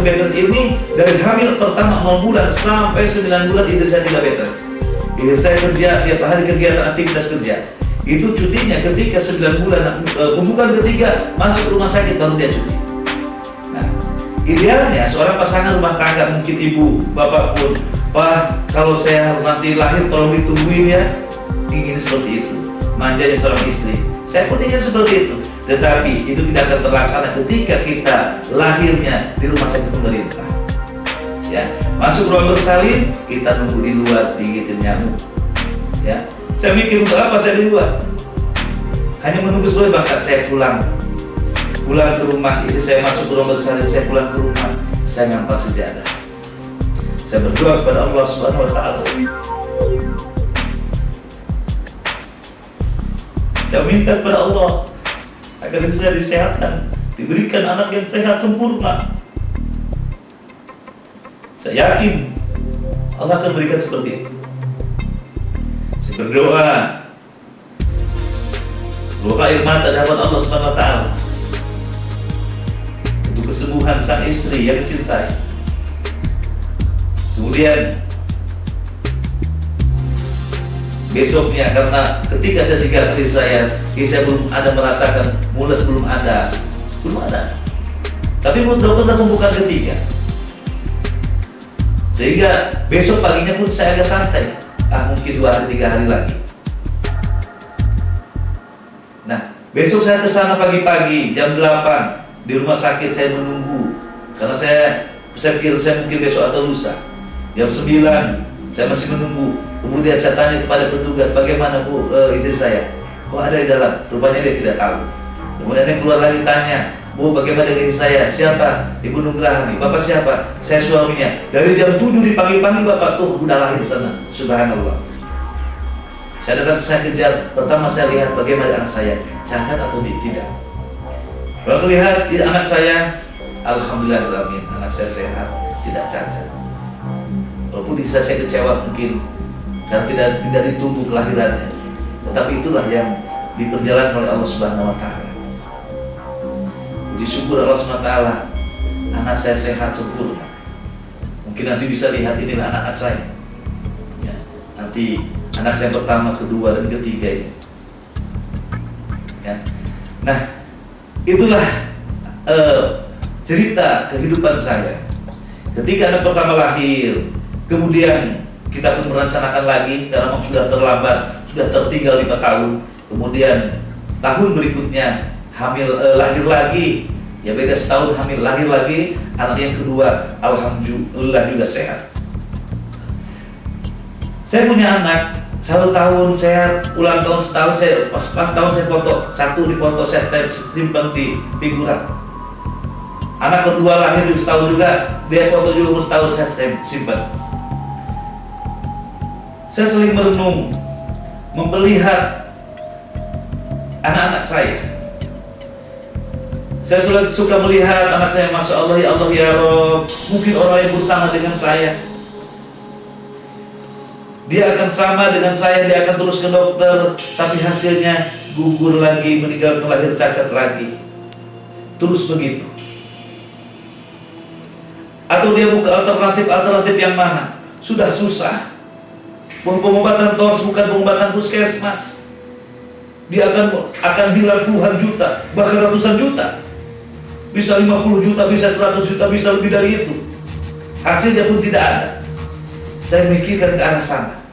bed rest ini, dari hamil pertama 0 bulan sampai 9 bulan istri saya tidak bed rest. Istri saya kerja tiap hari, kegiatan aktivitas kerja. Itu cutinya ketika 9 bulan, pembukaan ketiga masuk rumah sakit baru dia cuti. Idealnya seorang pasangan rumah tangga, mungkin ibu, bapak pun, Pak, kalau saya nanti lahir tolong ditungguin ya. Ingin seperti itu, manjanya seorang istri. Saya pun ingin seperti itu. Tetapi itu tidak akan terlaksana ketika kita lahirnya di rumah sakit pemerintah. Ya, masuk ruang bersalin, kita nunggu di luar digigitin nyamuk. Ya, saya mikir untuk apa saya di luar? Hanya menunggu sebulan, bahkan saya pulang ke rumah, istri saya masuk ke ruang bersalin, saya pulang ke rumah, saya ngampar sejadah. Saya berdoa kepada Allah Subhanahu wa Ta'ala. Saya minta kepada Allah agar saya disehatkan, diberikan anak yang sehat sempurna. Saya yakin Allah akan berikan seperti itu. Saya berdoa air mata di hadapan Allah Subhanahu wa Ta'ala untuk kesembuhan sang istri yang dicintai. Kemudian besoknya, karena ketika saya tinggal istri saya belum ada merasakan mules, belum ada. Tapi dokter sudah pembukaan ketiga, sehingga besok paginya pun saya agak santai. Mungkin 2 hari 3 hari lagi. Nah, besok saya ke sana pagi-pagi jam 8 di rumah sakit, saya menunggu karena saya pikir saya mungkin besok atau lusa. Jam 9 saya masih menunggu. Kemudian saya tanya kepada petugas, bagaimana Bu istri saya? Kok ada di dalam? Rupanya dia tidak tahu. Kemudian dia keluar lagi tanya, Bu, bagaimana dengan istri saya? Siapa? Ibu Nugrahani. Bapak siapa? Saya suaminya. Dari jam 7 dipanggil-panggil, Bapak tuh udah lahir sana. Subhanallah. Saya datang, saya kejar. Pertama saya lihat bagaimana anak saya, cacat atau tidak. Kalau lihat anak saya, alhamdulillah, anak saya sehat, tidak cacat. Walaupun bisa saya kecewa mungkin karena tidak ditunggu kelahirannya, tetapi itulah yang diperjalankan oleh Allah Subhanahu wa Ta'ala. Puji syukur Allah Subhanahu wa Ta'ala, anak saya sehat sempurna. Mungkin nanti bisa lihat inilah anak-anak saya. Ya, seperti anak saya pertama, kedua, dan ketiga ini. Ya. Nah, itulah cerita kehidupan saya. Ketika anak pertama lahir, kemudian kita pun merencanakan lagi karena memang sudah terlambat, sudah tertinggal 5 tahun. Kemudian tahun berikutnya lahir lagi, ya beda setahun hamil, lahir lagi anak yang kedua, alhamdulillah juga sehat. Saya punya anak 1 tahun sehat, ulang tahun setahun saya pas tahun saya foto, 1 dipoto saya simpan di figuran. Anak kedua lahir juga setahun juga, dia foto juga umur setahun saya simpan. Saya sering merenung, melihat anak-anak saya. Saya suka melihat anak saya, Masya Allah ya Rob, mungkin orang yang bersama dengan saya. Dia akan sama dengan saya, dia akan terus ke dokter, tapi hasilnya gugur lagi, meninggalkan lahir cacat lagi. Terus begitu. Atau dia buka alternatif yang mana? Sudah susah. Pengobatan TORS bukan pengobatan puskesmas. Dia akan hilang puluhan juta, bahkan ratusan juta. Bisa 50 juta, bisa 100 juta, bisa lebih dari itu. Hasilnya pun tidak ada. Saya mikirkan ke arah sana.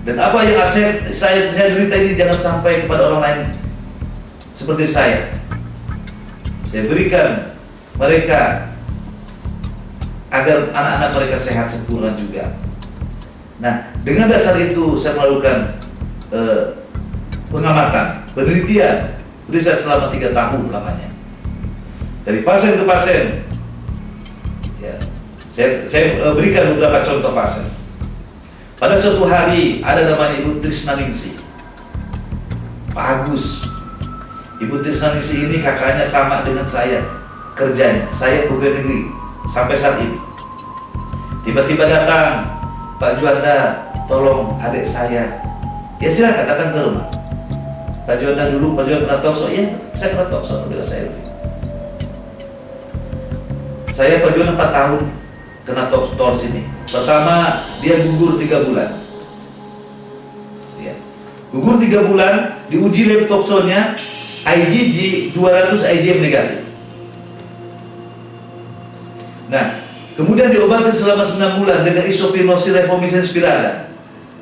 Dan apa yang saya derita ini jangan sampai kepada orang lain seperti saya. Saya berikan mereka agar anak-anak mereka sehat sempurna juga. Nah, dengan dasar itu saya melakukan pengamatan, penelitian, riset selama 3 tahun lamanya. Dari pasien ke pasien, ya, saya berikan beberapa contoh pasien. Pada suatu hari ada namanya Ibu Trisnaningsih, Pak Agus. Ibu Trisnaningsih ini kakaknya sama dengan saya kerjanya. Saya pegawai negeri sampai saat ini. Tiba-tiba datang, Pak Juanda, tolong adik saya. Ya silakan datang ke rumah. Pak Juanda dulu, Pak Juanda kena tokso. Ya, saya kena tokso bila saya lebih. Saya Pak Juanda 4 tahun kena tors ini. Pertama, dia gugur 3 bulan. Ya. Gugur 3 bulan, diuji lab toksonya, IgG 200, IgM negatif. Nah, kemudian diobatkan selama 9 bulan dengan isoprenosil rifampicin spirada.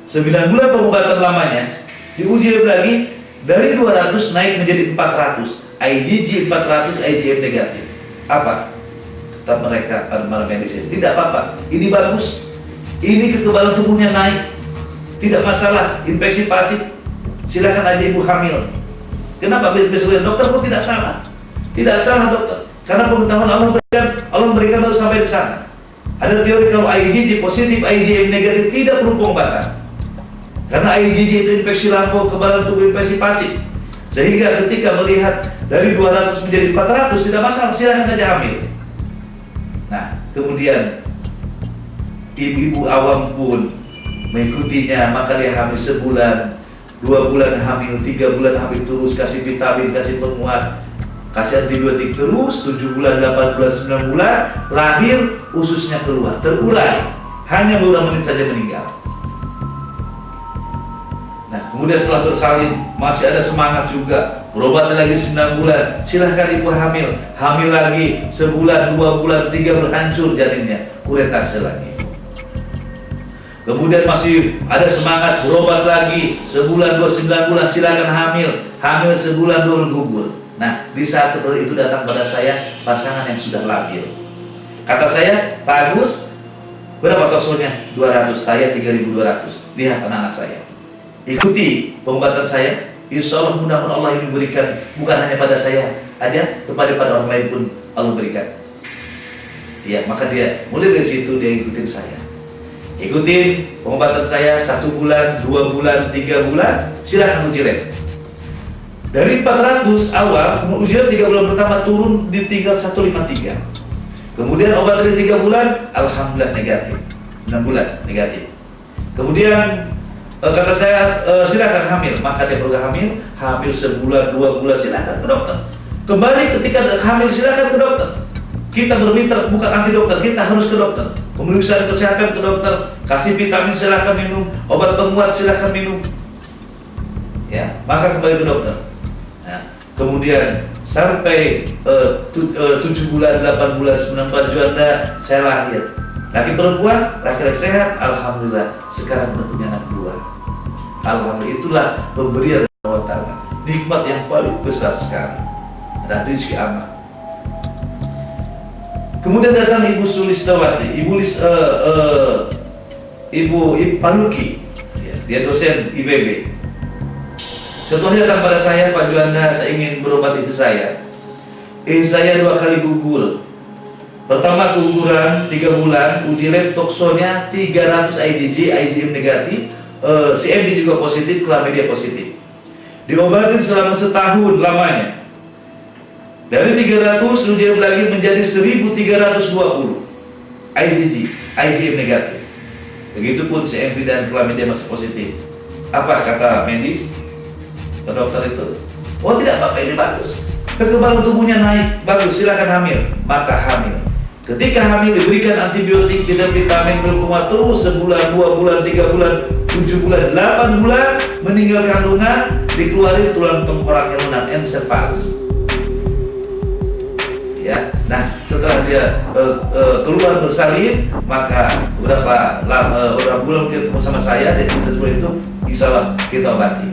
9 bulan pengobatan lamanya, diuji lab lagi, dari 200 naik menjadi 400, IgG 400, IgM negatif. Apa? Kata mereka para medis, tidak apa-apa, ini bagus, ini kekebalan tubuhnya naik, tidak masalah, infeksi pasif, silakan aja ibu hamil. Kenapa? Besok dokter pun tidak salah, dokter, karena pengetahuan Allah memberikan baru sampai ke sana. Ada teori kalau IgG positif, IgM negatif tidak perlu pengobatan, karena IgG itu infeksi lampau, kekebalan tubuh infeksi pasif, sehingga ketika melihat dari 200 menjadi 400 tidak masalah, silakan aja hamil. Nah, kemudian ibu-ibu awam pun mengikutinya, maka dia hamil sebulan, 2 bulan hamil, 3 bulan hamil terus, kasih vitamin, kasih penguat, kasih antibiotik terus, 7 bulan, 8 bulan, 9 bulan, lahir, ususnya keluar, terurai, hanya beberapa menit saja meninggal. Nah, kemudian setelah bersalin, masih ada semangat juga, berobat lagi 9 bulan, silahkan ibu hamil lagi, sebulan, 2 bulan, 3 bulan, hancur janinnya, kuretase lagi. Kemudian masih ada semangat, berobat lagi, sebulan, 9 bulan, silahkan hamil sebulan, 2 bulan gugur. Nah, di saat seperti itu datang pada saya pasangan yang sudah labil. Kata saya, Pak Agus, berapa toksonya? 200, saya 3.200, lihat anak-anak saya. Ikuti pengobatan saya, insya Allah mudah-mudahan Allah ini memberikan, bukan hanya pada saya aja, kepada orang lain pun Allah berikan. Ya, maka dia mulai dari situ dia ikutin saya. Ikutin pengobatan saya 1 bulan, 2 bulan, 3 bulan, silahkan uji lab. Dari 400 awal, uji lab 3 bulan pertama turun di tinggal 153. Kemudian obat dari 3 bulan, alhamdulillah negatif. 6 bulan negatif. Kemudian kata saya, silakan hamil, maka dia perlu hamil sebulan, 2 bulan, silakan ke dokter. Kembali ketika hamil, silakan ke dokter. Kita bermitra bukan anti dokter, kita harus ke dokter. Pemeriksaan kesehatan ke dokter, kasih vitamin silahkan minum, obat penguat silahkan minum. Ya, maka kembali ke dokter. Nah, kemudian sampai 7 bulan, 8 bulan, 9 bulan Juanda saya lahir. Laki perempuan, laki-laki sehat, alhamdulillah. Sekarang sudah punya anak 2. Alhamdulillah, itulah pemberian Allah Ta'ala. Nikmat yang paling besar sekarang. Ada rezeki anak. Kemudian datang Ibu Sulistawati, Ibu Paluki, ya, dia dosen IPB. Suatu hari datang pada saya, Pak Juanda, saya ingin berobat istri saya. Saya 2 kali gugur. Pertama keguguran 3 bulan, uji lab toksonya 300 IgG, IgM negatif, CMV juga positif, chlamydia positif. Diobatin selama setahun lamanya. Dari 300 uji lab lagi menjadi 1320 IgG, IgM negatif. Begitupun CMV dan chlamydia masih positif. Apa kata medis? Ke dokter itu, oh tidak apa-apa, ini bagus, kekebalan tubuhnya naik, bagus, silakan hamil. Maka hamil. Ketika hamil diberikan antibiotik, vitamin, berpenguat terus sebulan, 2 bulan, 3 bulan, 7 bulan, 8 bulan, meninggal kandungan, dikeluarin tulang tengkorak yang lunak, encephals. Ya, nah setelah dia keluar bersalin, maka beberapa bulan ketemu sama saya, dia cerita seperti itu, insyaallah kita obati.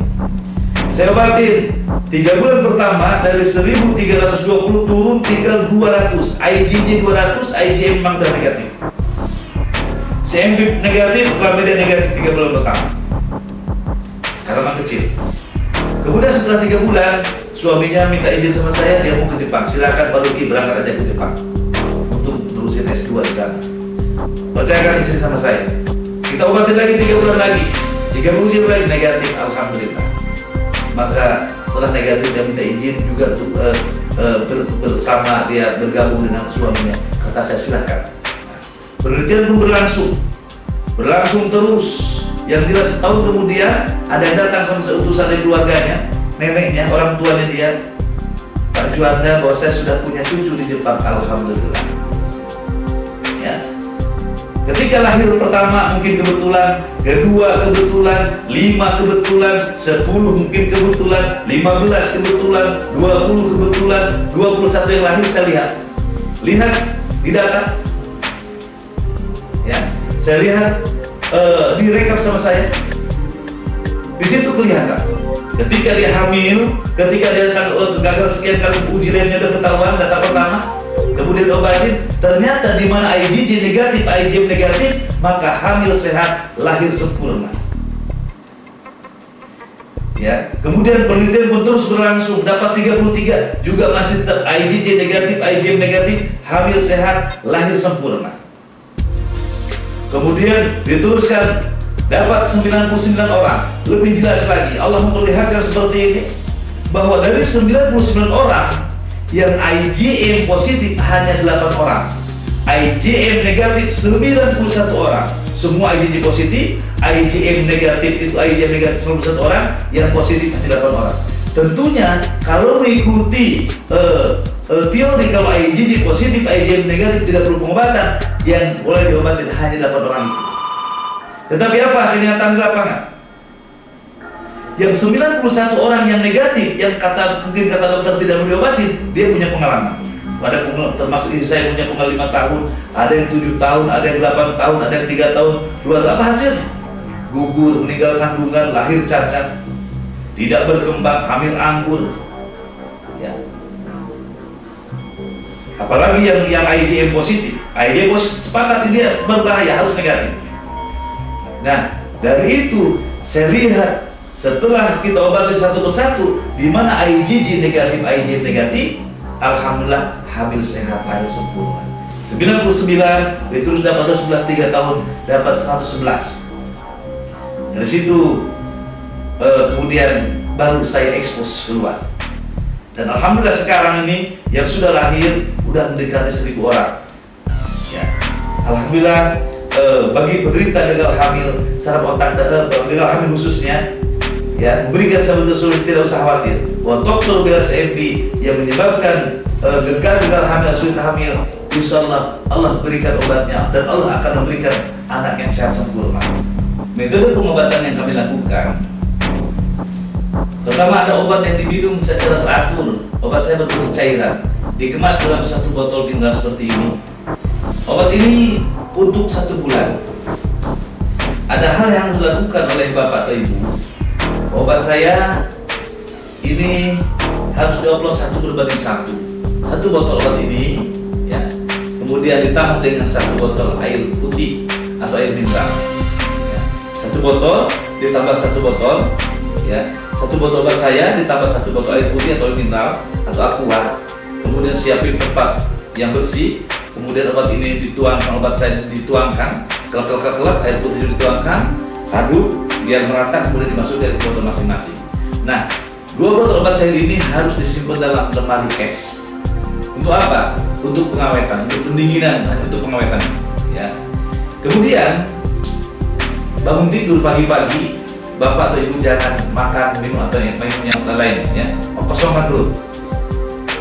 Saya obatin 3 bulan pertama dari 1320 turun tinggal 200, IgG 200, IgM memang udah negatif, CMV negatif, chlamydia negatif 3 bulan pertama karena memang kecil. Kemudian setelah 3 bulan suaminya minta izin sama saya, dia mau ke Jepang, silakan Paluki berangkat aja ke Jepang untuk terusin S2 di sana. Percayakan istri sama saya, kita obatin lagi 3 bulan lagi, 3 bulan lagi negatif, alhamdulillah. Maka setelah negatif dia minta izin juga untuk bersama dia bergabung dengan suaminya. Kata saya silakan. Penelitian pun berlangsung terus. Yang jelas setahun kemudian ada yang datang sama seutusan dari keluarganya, neneknya, orang tuanya dia, Pak Juanda, bahwa saya sudah punya cucu di Jepang, alhamdulillah. Ya. Ketika lahir pertama mungkin kebetulan, kedua kebetulan, 5 kebetulan, 10 mungkin kebetulan, 15 kebetulan, 20 kebetulan, 21 yang lahir saya lihat di data, ya, saya lihat direkap sama saya, di situ kelihatan. Ketika dia hamil, ketika dia gagal sekian kali uji labnya udah ketahuan data pertama, kemudian diobatin, ternyata di mana IgG negatif, IgM negatif, maka hamil sehat, lahir sempurna. Ya, kemudian penelitian pun terus berlangsung, dapat 33 juga masih tetap IgG negatif, IgM negatif, hamil sehat, lahir sempurna. Kemudian diteruskan, dapat 99 orang. Lebih jelas lagi, Allah memperlihatkan seperti ini, bahwa dari 99 orang yang IgM positif hanya 8 orang, IgM negatif 91 orang. Semua IgG positif, IgM negatif itu IgM negatif 91 orang, yang positif hanya 8 orang. Tentunya kalau mengikuti teori kalau IgG positif, IgM negatif tidak perlu pengobatan, yang boleh diobatin hanya 8 orang itu. Tetapi apa kenyataan di lapangan? Yang 91 orang yang negatif, yang mungkin kata dokter tidak mau diobatin, dia punya pengalaman. Ada termasuk diri saya punya pengalaman 5 tahun, ada yang 7 tahun, ada yang 8 tahun, ada yang 3 tahun, 2 tahun. Apa hasilnya? Gugur, meninggal kandungan, lahir cacat, tidak berkembang, hamil anggur. Ya. Apalagi yang IgM positif, IgM positif sepakat dia berbahaya, harus negatif. Nah, dari itu saya lihat setelah kita obati satu persatu, di mana IgG negatif, IgM negatif, alhamdulillah hamil sehat, lahir sempurna. 99, terus dapat 11 3 tahun, dapat 111. Dari situ kemudian baru saya ekspos keluar. Dan alhamdulillah sekarang ini yang sudah lahir udah mendekati 1000 orang. Ya, alhamdulillah. Bagi penderita gagal hamil saraf otak, gagal hamil khususnya, ya, memberikan sahabat Rasul tidak usah khawatir bahwa toksol CMV yang menyebabkan gagal hamil, sulit hamil insya Allah berikan obatnya dan Allah akan memberikan anak yang sehat sempurna. Metode pengobatan yang kami lakukan, pertama ada obat yang diminum secara teratur. Obat saya berbentuk cairan, dikemas dalam satu botol mineral seperti ini. Obat ini untuk 1 bulan. Ada hal yang harus dilakukan oleh bapak atau ibu. Obat saya ini harus dioplos 1 berbanding 1. 1 botol obat ini, ya, kemudian ditambah dengan 1 botol air putih atau air mineral. Ya, 1 botol ditambah 1 botol, ya, 1 botol obat saya ditambah 1 botol air putih atau air mineral atau aqua. Kemudian siapin tempat yang bersih. Kemudian obat ini dituangkan, obat saya dituangkan, kelak air putih dituangkan, aduk biar merata, kemudian dimasukkan ke botol masing-masing. Nah, 2 botol obat cair ini harus disimpan dalam lemari es. Untuk apa? Untuk pengawetan, untuk pendinginan, hanya untuk pengawetan. Ya. Kemudian bangun tidur pagi-pagi, bapak atau ibu jangan makan, minum atau minum yang lain, ya. Kosongkan dulu.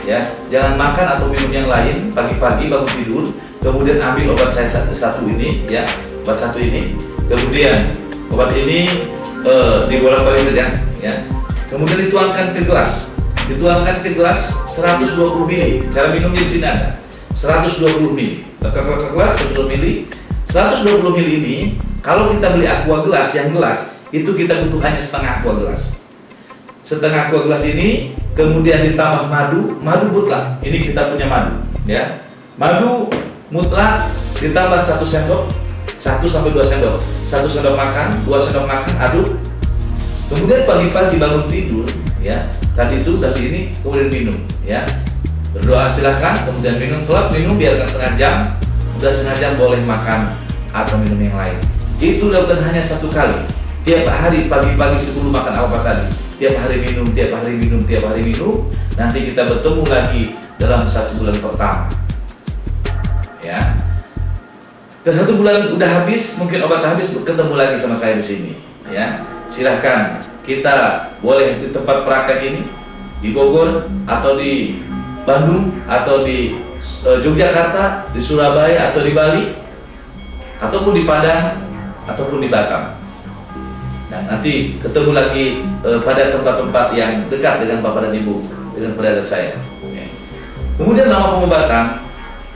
Ya, jangan makan atau minum yang lain pagi-pagi bangun tidur. Kemudian ambil obat saya satu ini, ya, obat 1 ini. Kemudian obat ini dibolak-balik saja, ya. Kemudian dituangkan ke gelas. Dituangkan ke gelas 120 ml. Cara minumnya di sini ada 120 ml. Ke gelas 120 ml. 120 ml ini kalau kita beli aqua gelas yang gelas itu kita butuh hanya setengah aqua gelas. Setengah aqua gelas ini kemudian ditambah madu mutlak. Ini kita punya madu, ya. Madu mutlak ditambah 1 sendok, 1 sampai 2 sendok. 1 sendok makan, 2 sendok makan, aduk. Kemudian pagi-pagi bangun tidur, ya. Tadi itu ini kemudian minum, ya. Berdoa silahkan, kemudian minum, minum biarkan setengah jam. Udah setengah jam boleh makan atau minum yang lain. Itu lakukan hanya 1 kali. Tiap hari pagi-pagi sebelum makan apa tadi. Tiap hari minum, tiap hari minum, tiap hari minum. Nanti kita bertemu lagi dalam 1 bulan pertama. Ya. Dan 1 bulan udah habis, mungkin obat habis, ketemu lagi sama saya di sini. Ya. Silahkan, kita boleh di tempat praktek ini di Bogor atau di Bandung atau di Yogyakarta, di Surabaya atau di Bali, ataupun di Padang ataupun di Batam. Nah, nanti ketemu lagi pada tempat-tempat yang dekat dengan Bapak dan Ibu, dengan berada saya. Oke. Kemudian lama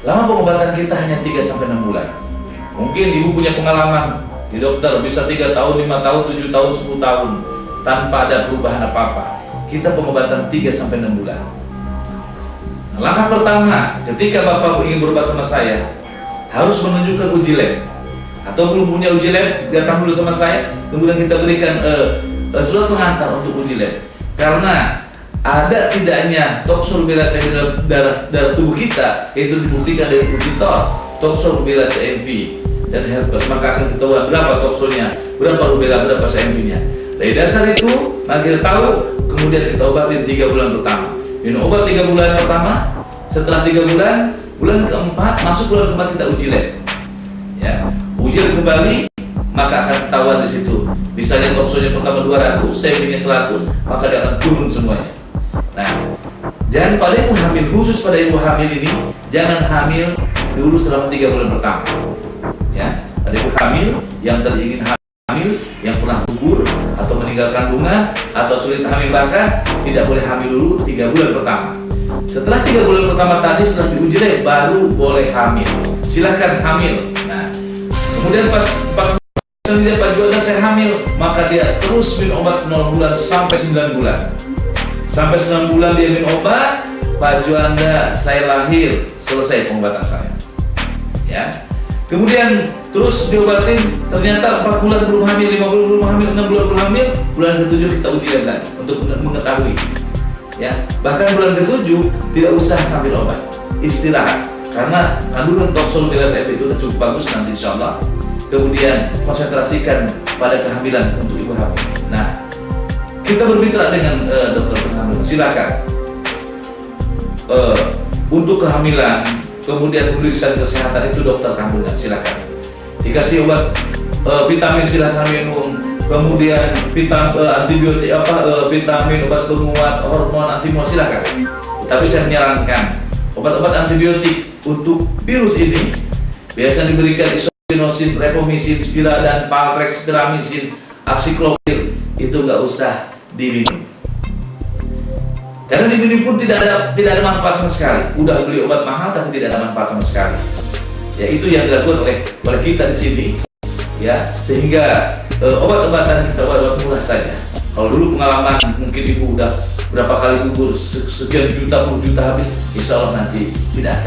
pengobatan kita hanya 3-6 bulan. Mungkin Ibu punya pengalaman di dokter bisa 3 tahun, 5 tahun, 7 tahun, 10 tahun tanpa ada perubahan apa-apa. Kita pengobatan 3-6 bulan. Nah, langkah pertama, ketika Bapak ingin berobat sama saya, harus menunjukkan uji lab. Atau belum punya uji lab, datang dulu sama saya, kemudian kita berikan surat pengantar untuk uji lab. Karena ada tidaknya toxurubelase dalam darah tubuh kita, itu dibuktikan dari uji tos, toxurubelase CMV dan herpes, maka akan ketahuan berapa toxurnya, berapa rubella, berapa CMV-nya. Dari dasar itu, maka kita tahu, kemudian kita obatin 3 bulan pertama. Minum obat 3 bulan pertama, setelah 3 bulan, bulan keempat, masuk bulan keempat kita uji lab. Ya, uji lab kembali, maka akan ketahuan di situ. Misalnya toxurnya pertama 200, CMV-nya 100, maka dia akan turun semuanya. Nah, jangan pada ibu hamil, khusus pada ibu hamil ini, jangan hamil dulu selama 3 bulan pertama. Ya, pada ibu hamil yang ingin hamil, yang pernah gugur atau meninggal kandungan atau sulit hamil bahkan, tidak boleh hamil dulu 3 bulan pertama. Setelah 3 bulan pertama tadi setelah diuji lab baru boleh hamil. Silahkan hamil. Nah, kemudian pas dia Pak Juanda saya hamil, maka dia terus minum obat 0 bulan sampai 9 bulan. Sampai 9 bulan dia minum obat, Pak Juanda saya lahir, selesai pengobatan saya. Ya. Kemudian terus diobatin, ternyata 4 bulan belum hamil, 5 bulan belum hamil, 6 bulan belum hamil, bulan ke-7 kita uji lab lagi untuk mengetahui. Ya, bahkan bulan ke-7 tidak usah ambil obat, istirahat karena kandungan toxurubelase itu sudah cukup bagus nanti insyaallah. Kemudian konsentrasikan pada kehamilan untuk ibu hamil. Nah, kita bermitra dengan dokter kehamilan. Silakan untuk kehamilan, kemudian pemeriksaan kesehatan itu dokter kandungan. Silakan dikasih obat vitamin silakan minum. Kemudian antibiotik vitamin, obat penguat hormon, antimun silakan. Tapi saya menyarankan Obat-obat antibiotik untuk virus ini biasa diberikan isoniazid, repomisin, spiradan, paltrex, piramisin, acyclovir. Itu nggak usah diminum. Karena diminum pun tidak ada manfaat sama sekali. Udah beli obat mahal tapi tidak ada manfaat sama sekali. Ya itu yang dilakukan oleh kita di sini. Ya sehingga obat-obatan kita obat murah saja. Kalau dulu pengalaman mungkin ibu udah berapa kali gugur sekian juta, puluh juta habis, insya Allah nanti tidak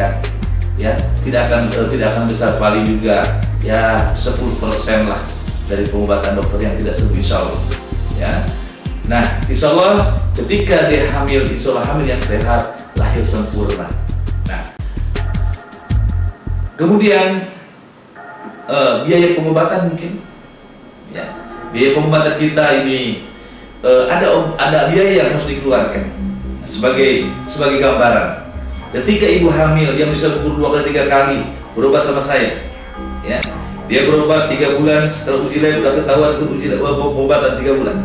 akan besar, paling juga ya 10% lah dari pengobatan dokter yang tidak sembuh, insya Allah. Ya, nah insya Allah ketika dia hamil, insya Allah hamil yang sehat, lahir sempurna. Nah, kemudian biaya pengobatan mungkin, ya biaya pengobatan kita ini ada biaya yang harus dikeluarkan. Sebagai gambaran, ketika ibu hamil yang bisa gugur 2 kali 3 kali berobat sama saya, ya dia berobat 3 bulan, setelah uji lab sudah ketahuan ikut uji lab pengobatan 3 bulan.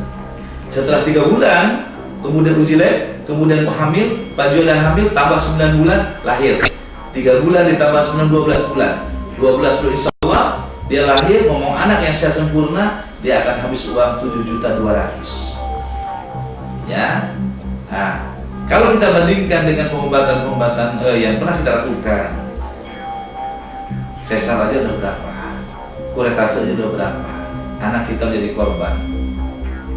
Setelah 3 bulan kemudian uji lab, kemudian hamil, Panjuan hamil tambah 9 bulan lahir. 3 bulan ditambah 9, 12 bulan. 12 bulan insya Allah dia lahir, ngomong anak yang sehat sempurna, dia akan habis uang 7.200.000. Ya, nah kalau kita bandingkan dengan pengobatan yang pernah kita lakukan, sesar aja udah berapa, kuretase aja udah berapa, anak kita menjadi korban,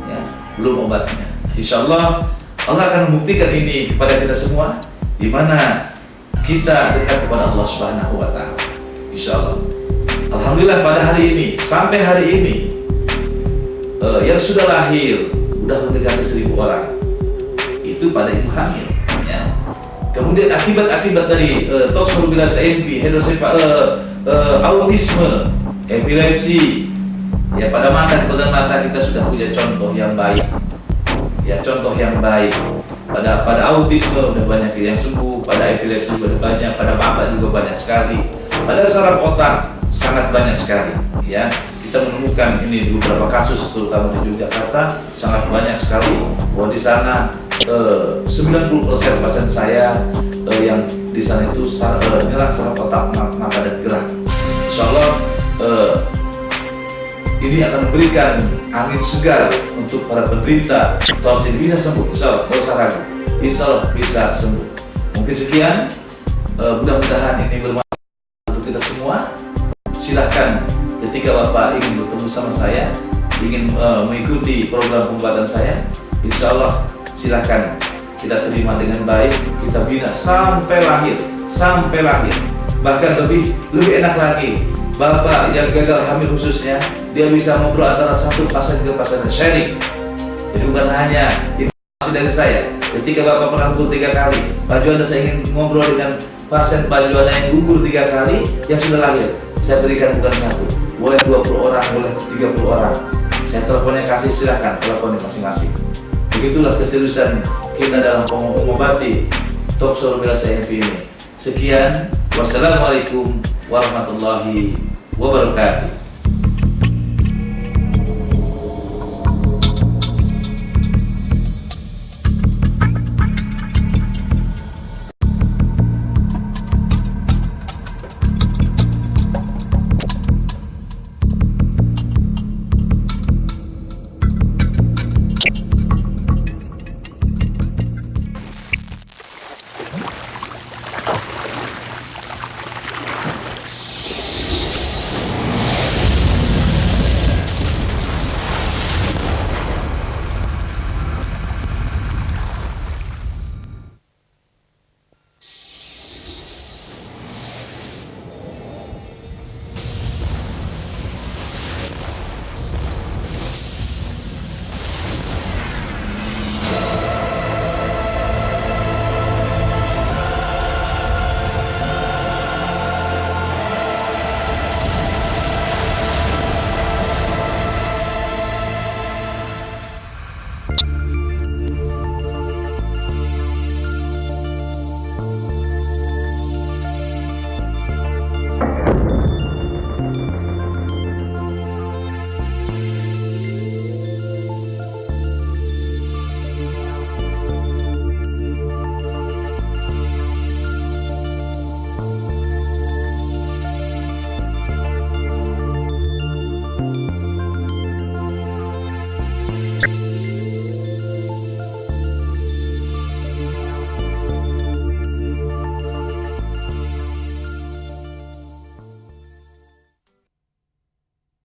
ya belum obatnya. Insya Allah Allah akan membuktikan ini kepada kita semua, di mana kita dekat kepada Allah Subhanahu Wa Taala. Insya Allah. Alhamdulillah pada hari ini sampai hari ini yang sudah lahir udah mendekati 1.000 orang, itu pada ibu hamil. Ya. Kemudian akibat dari toxoplasma AMP, autisme, epilepsi, ya pada mata kita sudah punya contoh yang baik. Ya contoh yang baik. Pada autisme udah banyak yang sembuh, pada epilepsi udah banyak, pada mata juga banyak sekali, pada saraf otak sangat banyak sekali. Ya. Kita menemukan ini di beberapa kasus, terutama di Yogyakarta sangat banyak sekali bahwa di sana 90% pasien saya yang di sana itu nyerang saraf otak, mata dan gerak. Insya Allah ini akan memberikan angin segar untuk para penderita tos ini bisa sembuh. Insya Allah, tidak usah ragu, insya Allah bisa sembuh. Mungkin sekian, mudah-mudahan ini bermanfaat untuk kita semua. Silahkan ketika Bapak ingin bertemu sama saya, ingin mengikuti program pengobatan saya, insya Allah silahkan kita terima dengan baik, kita bina sampai lahir, bahkan lebih enak lagi. Bapak yang gagal hamil khususnya, dia bisa ngobrol antara satu pasien ke pasien, sharing. Jadi bukan hanya informasi dari saya. Ketika Bapak pernah gugur 3 kali, Pak Juanda saya ingin ngobrol dengan pasien Pak Juanda yang gugur 3 kali yang sudah lahir, saya berikan bukan 1, boleh 20 orang, boleh 30 orang. Saya teleponnya kasih, silahkan teleponnya masing-masing. Begitulah keseriusan kita dalam mengobati toxoplasma AMP ini. Sekian, wassalamualaikum warahmatullahi wabarakatuh.